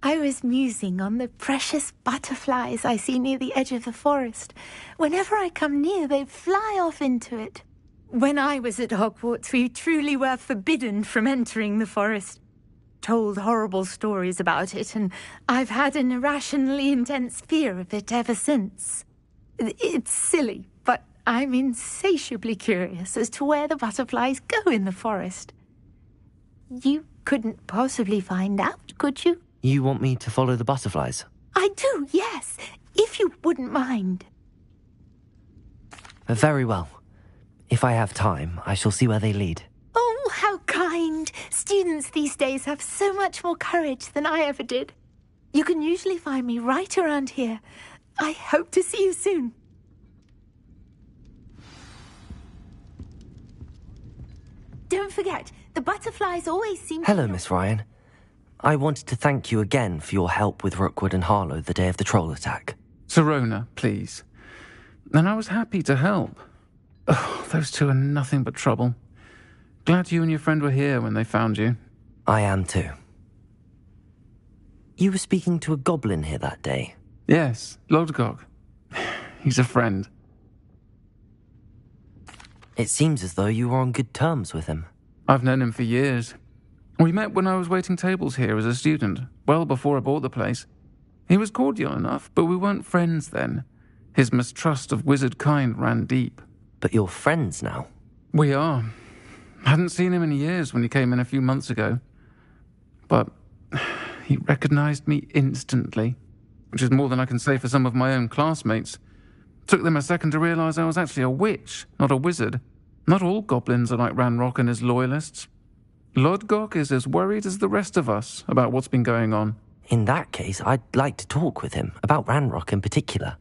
I was musing on the precious butterflies I see near the edge of the forest. Whenever I come near, they fly off into it. When I was at Hogwarts, we truly were forbidden from entering the forest. Told horrible stories about it, and I've had an irrationally intense fear of it ever since. It's silly, but I'm insatiably curious as to where the butterflies go in the forest. You couldn't possibly find out, could you? You want me to follow the butterflies? I do, yes, if you wouldn't mind. Very well. If I have time, I shall see where they lead. Oh, how kind. Students these days have so much more courage than I ever did. You can usually find me right around here. I hope to see you soon. Don't forget, the butterflies always seem to... Hello, Miss Ryan. I wanted to thank you again for your help with Rookwood and Harlow the day of the troll attack. Sirona, please. And I was happy to help. Oh, those two are nothing but trouble. Glad you and your friend were here when they found you. I am too. You were speaking to a goblin here that day? Yes, Lodgok. He's a friend. It seems as though you were on good terms with him. I've known him for years. We met when I was waiting tables here as a student, well before I bought the place. He was cordial enough, but we weren't friends then. His mistrust of wizard kind ran deep. But you're friends now? We are. Hadn't seen him in years when he came in a few months ago. But he recognized me instantly, which is more than I can say for some of my own classmates. Took them a second to realize I was actually a witch, not a wizard. Not all goblins are like Ranrock and his loyalists. Lodgok is as worried as the rest of us about what's been going on. In that case, I'd like to talk with him, about Ranrock in particular.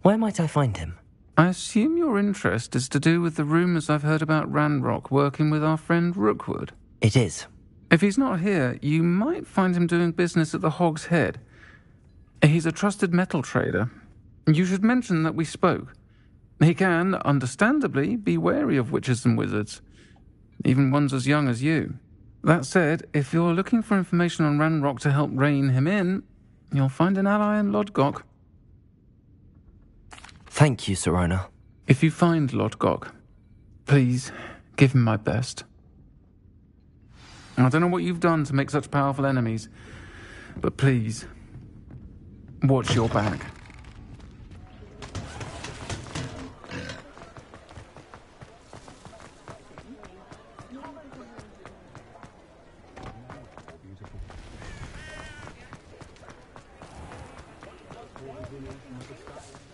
Where might I find him? I assume your interest is to do with the rumours I've heard about Ranrock working with our friend Rookwood. It is. If he's not here, you might find him doing business at the Hog's Head. He's a trusted metal trader. You should mention that we spoke. He can, understandably, be wary of witches and wizards, even ones as young as you. That said, if you're looking for information on Ranrock to help rein him in, you'll find an ally in Lodgok. Thank you, Sirona. If you find Lodgok, please give him my best. I don't know what you've done to make such powerful enemies, but please, watch your back.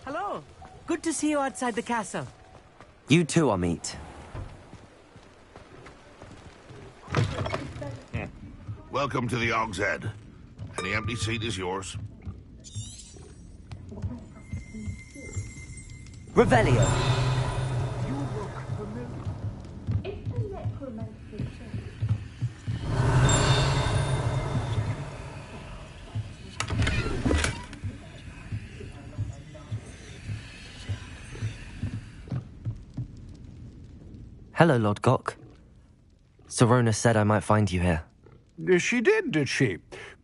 Hello. Good to see you outside the castle. You too, Amit. Welcome to the Hog's Head. Any empty seat is yours. Revelio. Hello, Lodgok. Sirona said I might find you here. She did she?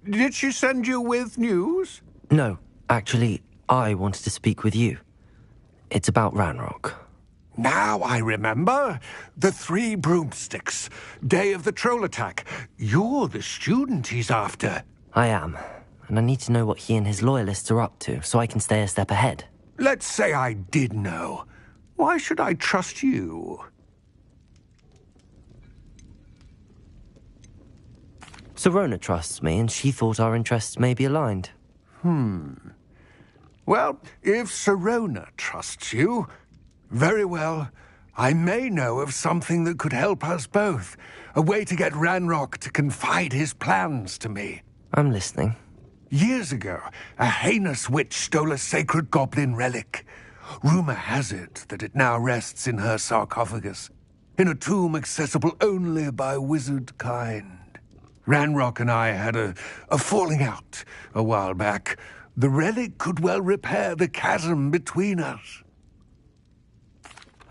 Did she send you with news? No, actually, I wanted to speak with you. It's about Ranrock. Now I remember. The 3 broomsticks. Day of the troll attack. You're the student he's after. I am, and I need to know what he and his loyalists are up to, so I can stay a step ahead. Let's say I did know. Why should I trust you? Sirona trusts me, and she thought our interests may be aligned. Well, if Sirona trusts you, very well. I may know of something that could help us both. A way to get Ranrock to confide his plans to me. I'm listening. Years ago, a heinous witch stole a sacred goblin relic. Rumor has it that it now rests in her sarcophagus, in a tomb accessible only by wizard kind. Ranrock and I had a falling out a while back. The relic could well repair the chasm between us.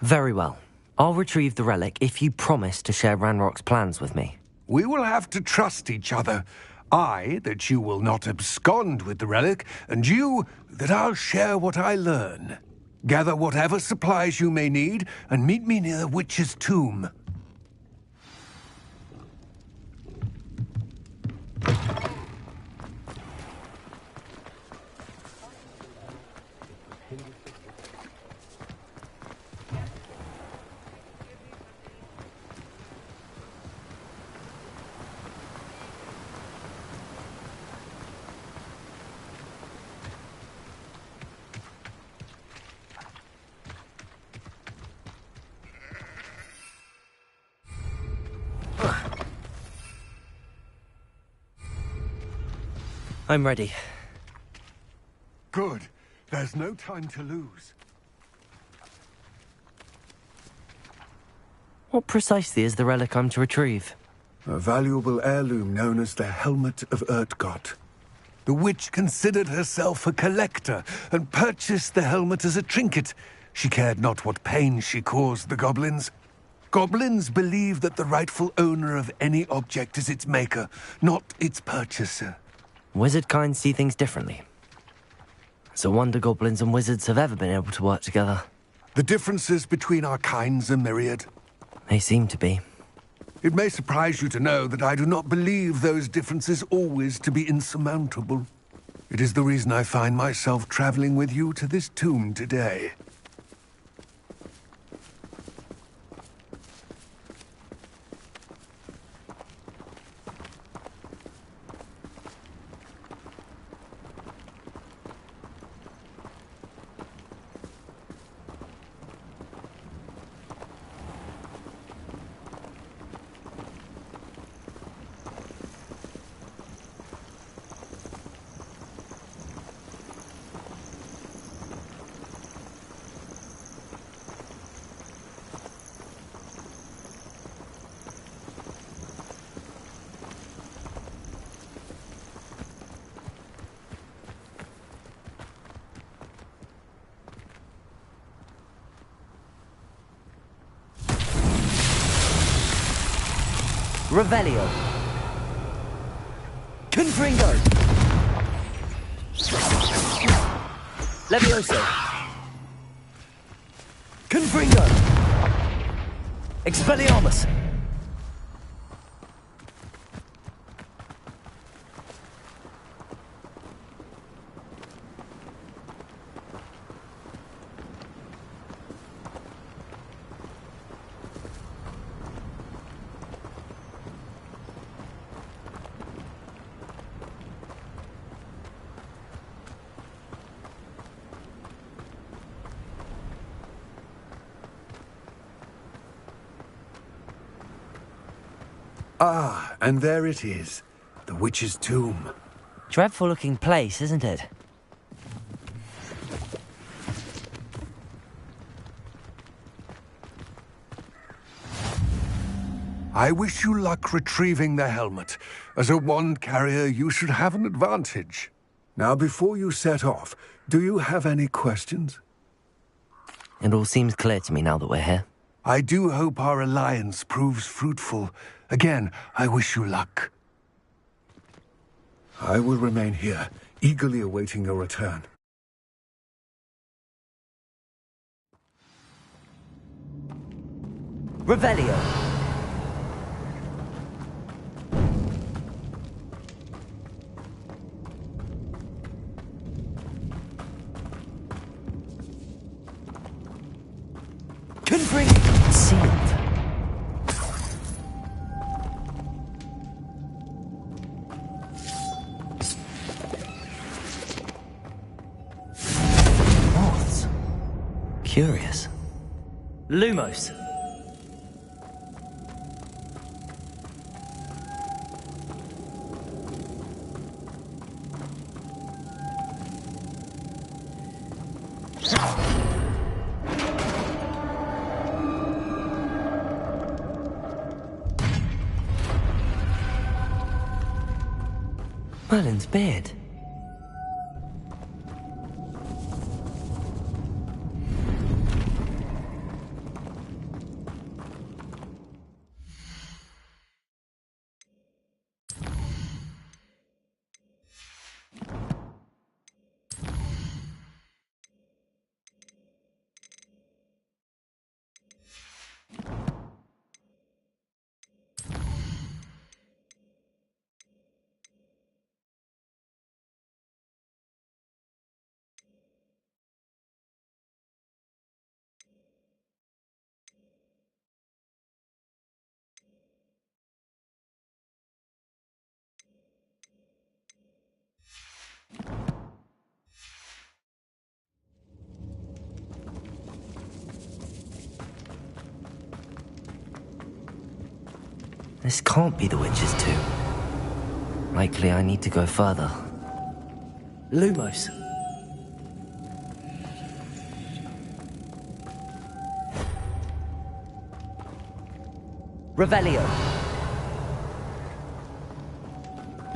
Very well. I'll retrieve the relic if you promise to share Ranrock's plans with me. We will have to trust each other. I, that you will not abscond with the relic, and you, that I'll share what I learn. Gather whatever supplies you may need, and meet me near the witch's tomb. I'm ready. Good. There's no time to lose. What precisely is the relic I'm to retrieve? A valuable heirloom known as the Helmet of Urtgott. The witch considered herself a collector and purchased the helmet as a trinket. She cared not what pain she caused the goblins. Goblins believe that the rightful owner of any object is its maker, not its purchaser. Wizard kind see things differently. It's a wonder goblins and wizards have ever been able to work together. The differences between our kinds are myriad. They seem to be. It may surprise you to know that I do not believe those differences always to be insurmountable. It is the reason I find myself traveling with you to this tomb today. Revelio. Confringo. Levioso. Confringo. Expelliarmus. Ah, and there it is. The witch's tomb. Dreadful looking place, isn't it? I wish you luck retrieving the helmet. As a wand carrier, you should have an advantage. Now, before you set off, do you have any questions? It all seems clear to me now that we're here. I do hope our alliance proves fruitful. Again, I wish you luck. I will remain here, eagerly awaiting your return. Revelio. Confring. Sealed. Moths. Curious. Lumos. Merlin's beard. This can't be the witch's tomb. Likely I need to go further. Lumos. Revelio.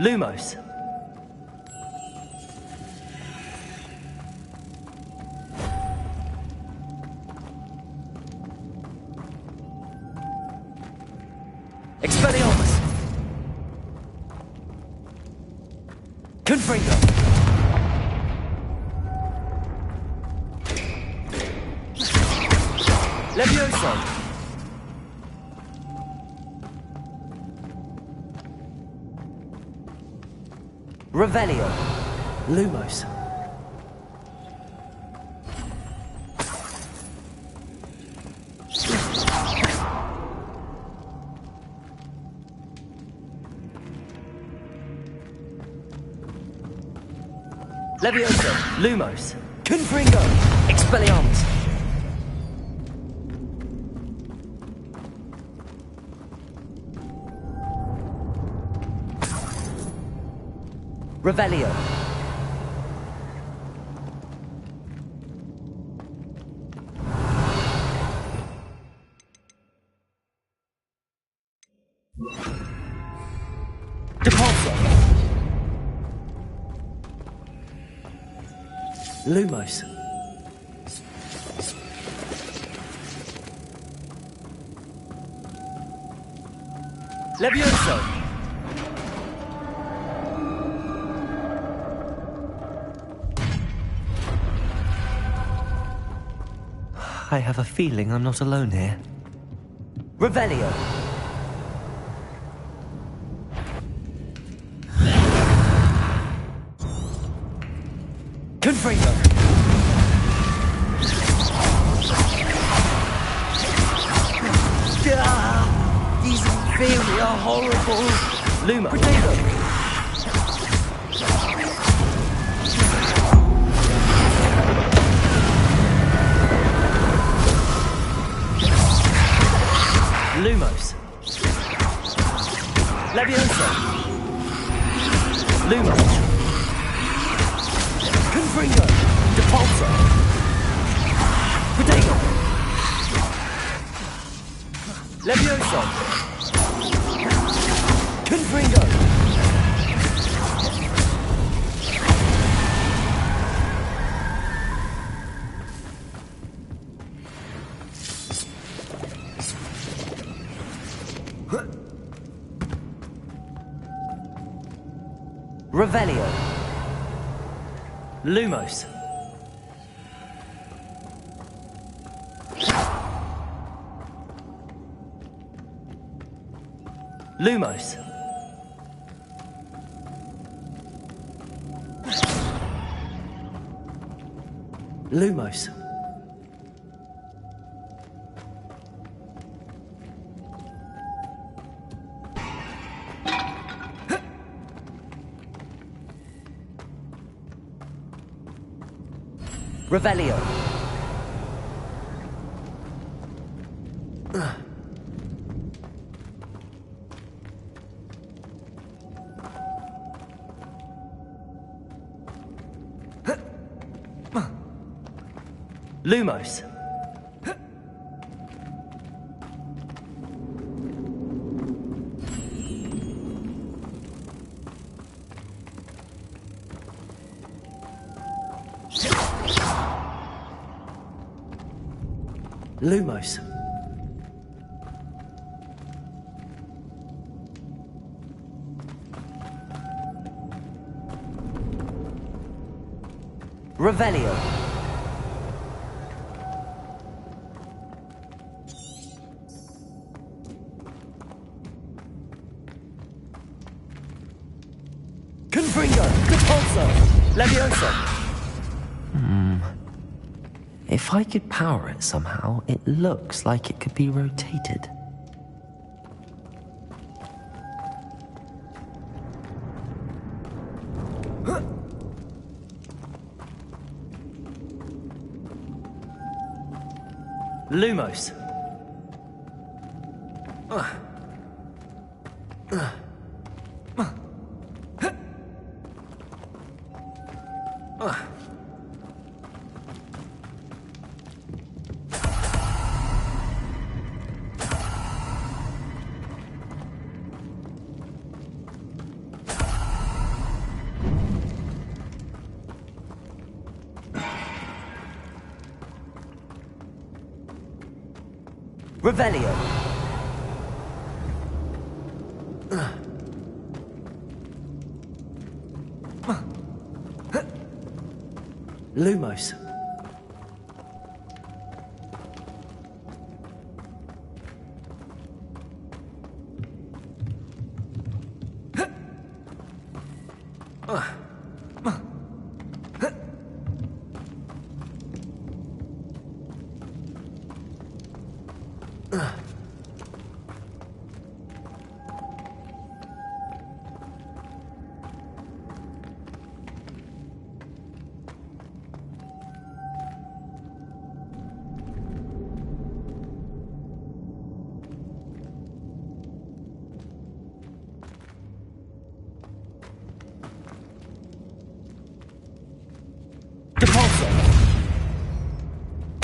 Lumos. Expelliarmus. Confringo. Levioso. Revelio. Lumos. Levioso. Lumos. Confringo. Expelliarmus. Revelio. Depulso. Lumos. Levioso. I have a feeling I'm not alone here. Revelio. Confringo. These inferi are horrible. Luma. Potato. Lumos. Levioso. Lumos. Confringo. Depulso. Potato. Levioso. Confringo. Revelio. Lumos. Lumos. Lumos. Revelio. Lumos. Lumos. Revelio. Confringo. Depulso. Levioso. If I could power it somehow, it looks like it could be rotated. Lumos. Revelio. Lumos.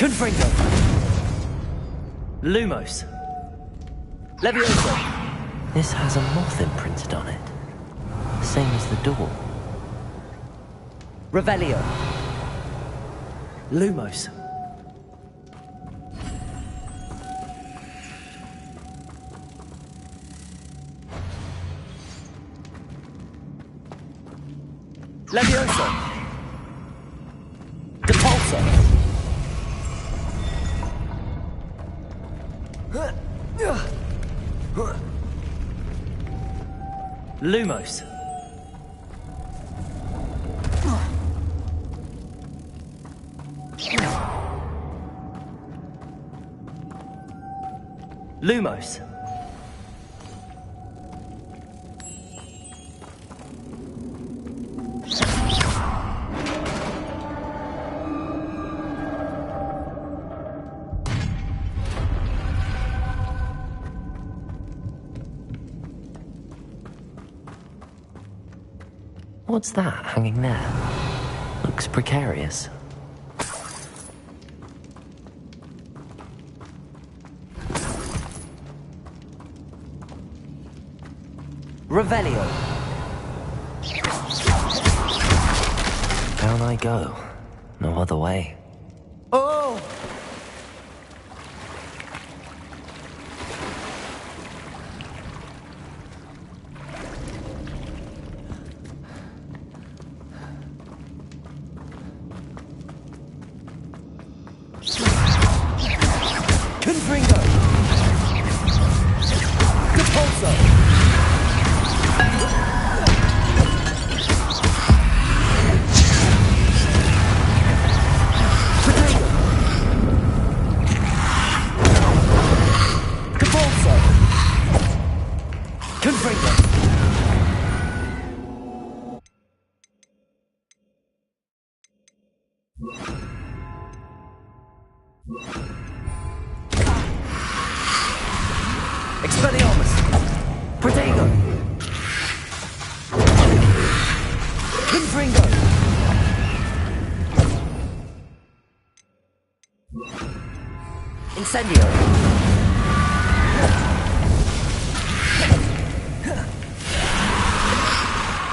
Confringo! Lumos! Levioso! This has a moth imprinted on it. Same as the door. Revelio! Lumos! Levioso! Depulso! Lumos. Lumos. What's that hanging there? Looks precarious. Revelio. Down I go. No other way. Oh! Confringo! Depulso! Expelliarmus! Protego! Confringo! Incendio!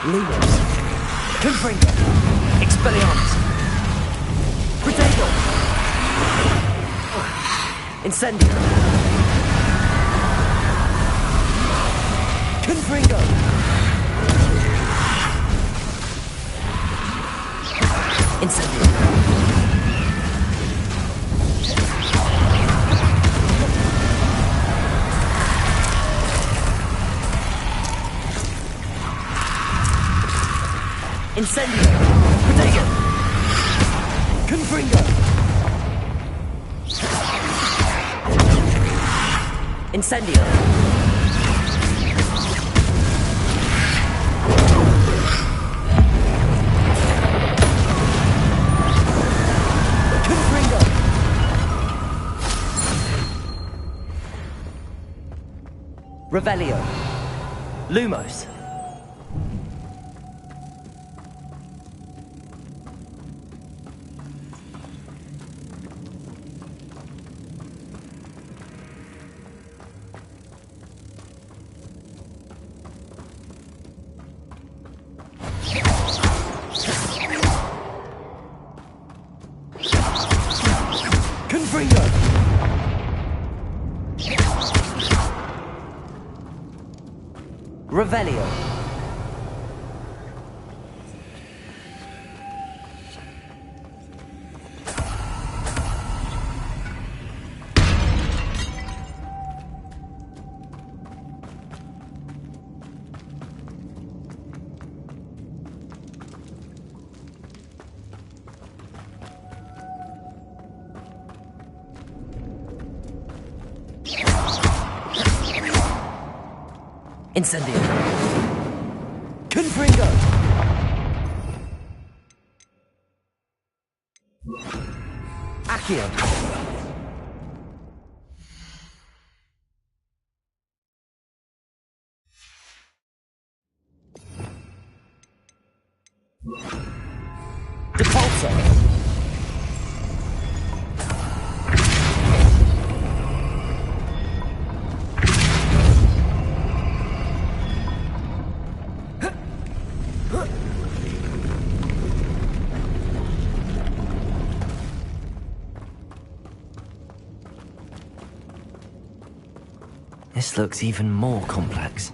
Lumos! Confringo! Expelliarmus! Protego! Incendio! Confringo! Incendio! Incendio! Protego! Confringo! Incendio! Revelio. Lumos. Confringo. Revelio. Incendio. Confringo. Accio. Depulso. This looks even more complex.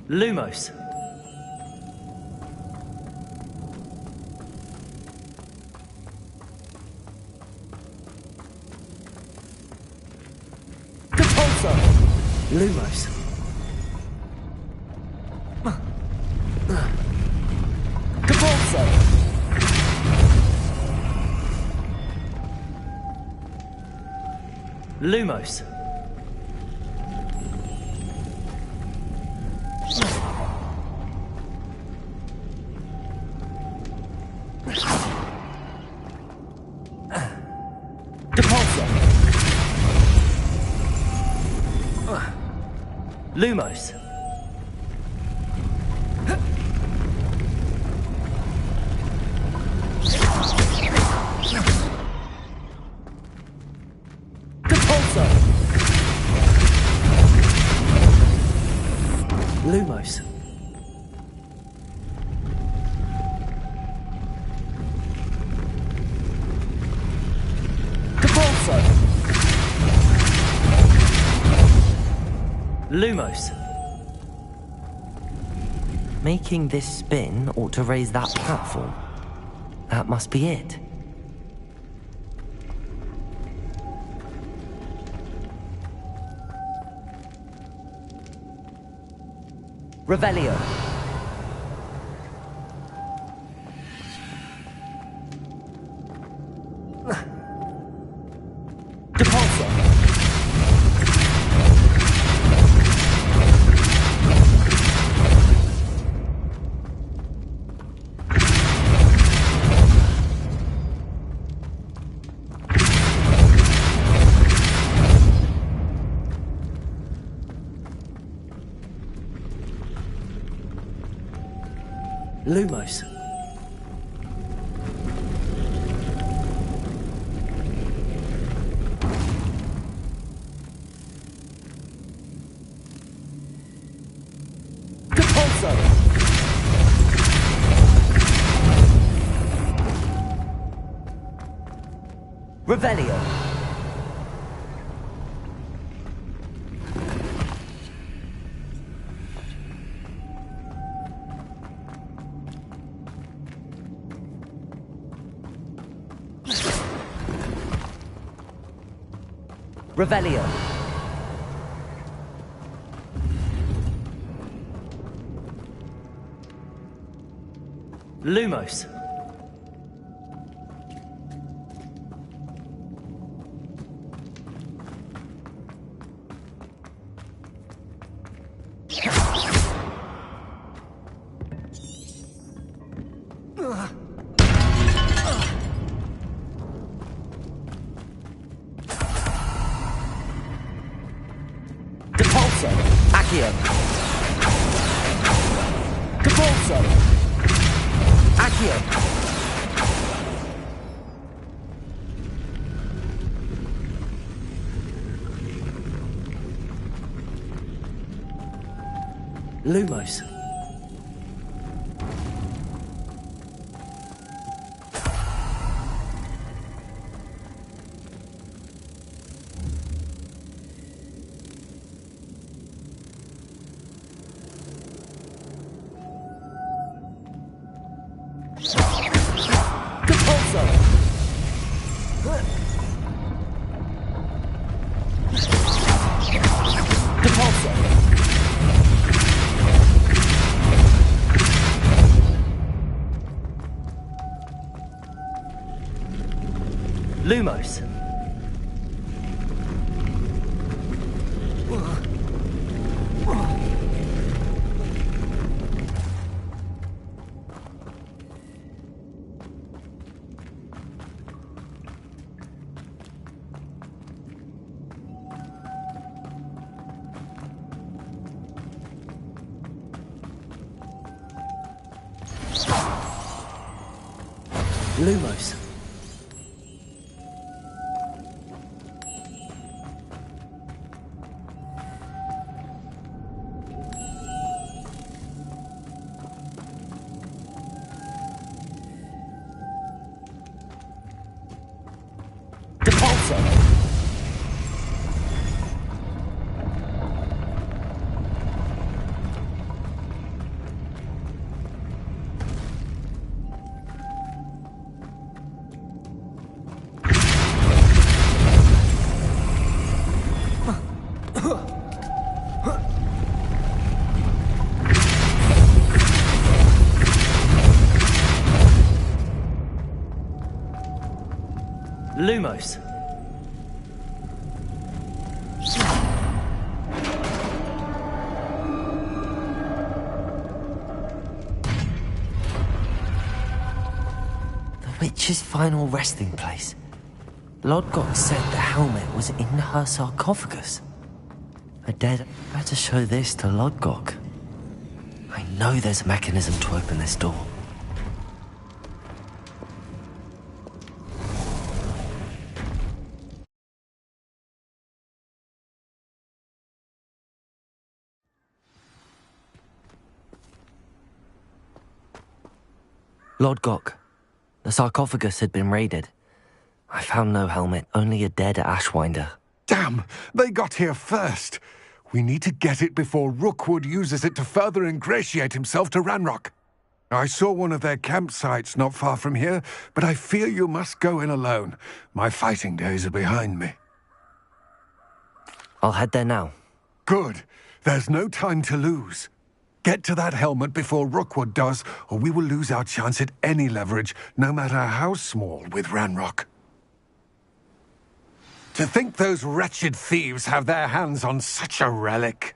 Lumos. Depulso. Lumos. Depulso. Lumos. Depulso. Lumos. Depulso. Lumos. Depulso. Lumos. Making this spin ought to raise that platform. That must be it. Revelio. Depulso. Lumos. Depulso. Revelio. Revelio. Lumos. Depulso. Accio. Depulso. Accio. Lumos. Depulso. Depulso. Lumos. Lumos. Lumos. The witch's final resting place. Lodgok said the helmet was in her sarcophagus. I dared better show this to Lodgok. I know there's a mechanism to open this door. Lodgok, the sarcophagus had been raided. I found no helmet, only a dead Ashwinder. Damn! They got here first. We need to get it before Rookwood uses it to further ingratiate himself to Ranrock. I saw one of their campsites not far from here, but I fear you must go in alone. My fighting days are behind me. I'll head there now. Good. There's no time to lose. Get to that helmet before Rookwood does, or we will lose our chance at any leverage, no matter how small, with Ranrock. To think those wretched thieves have their hands on such a relic.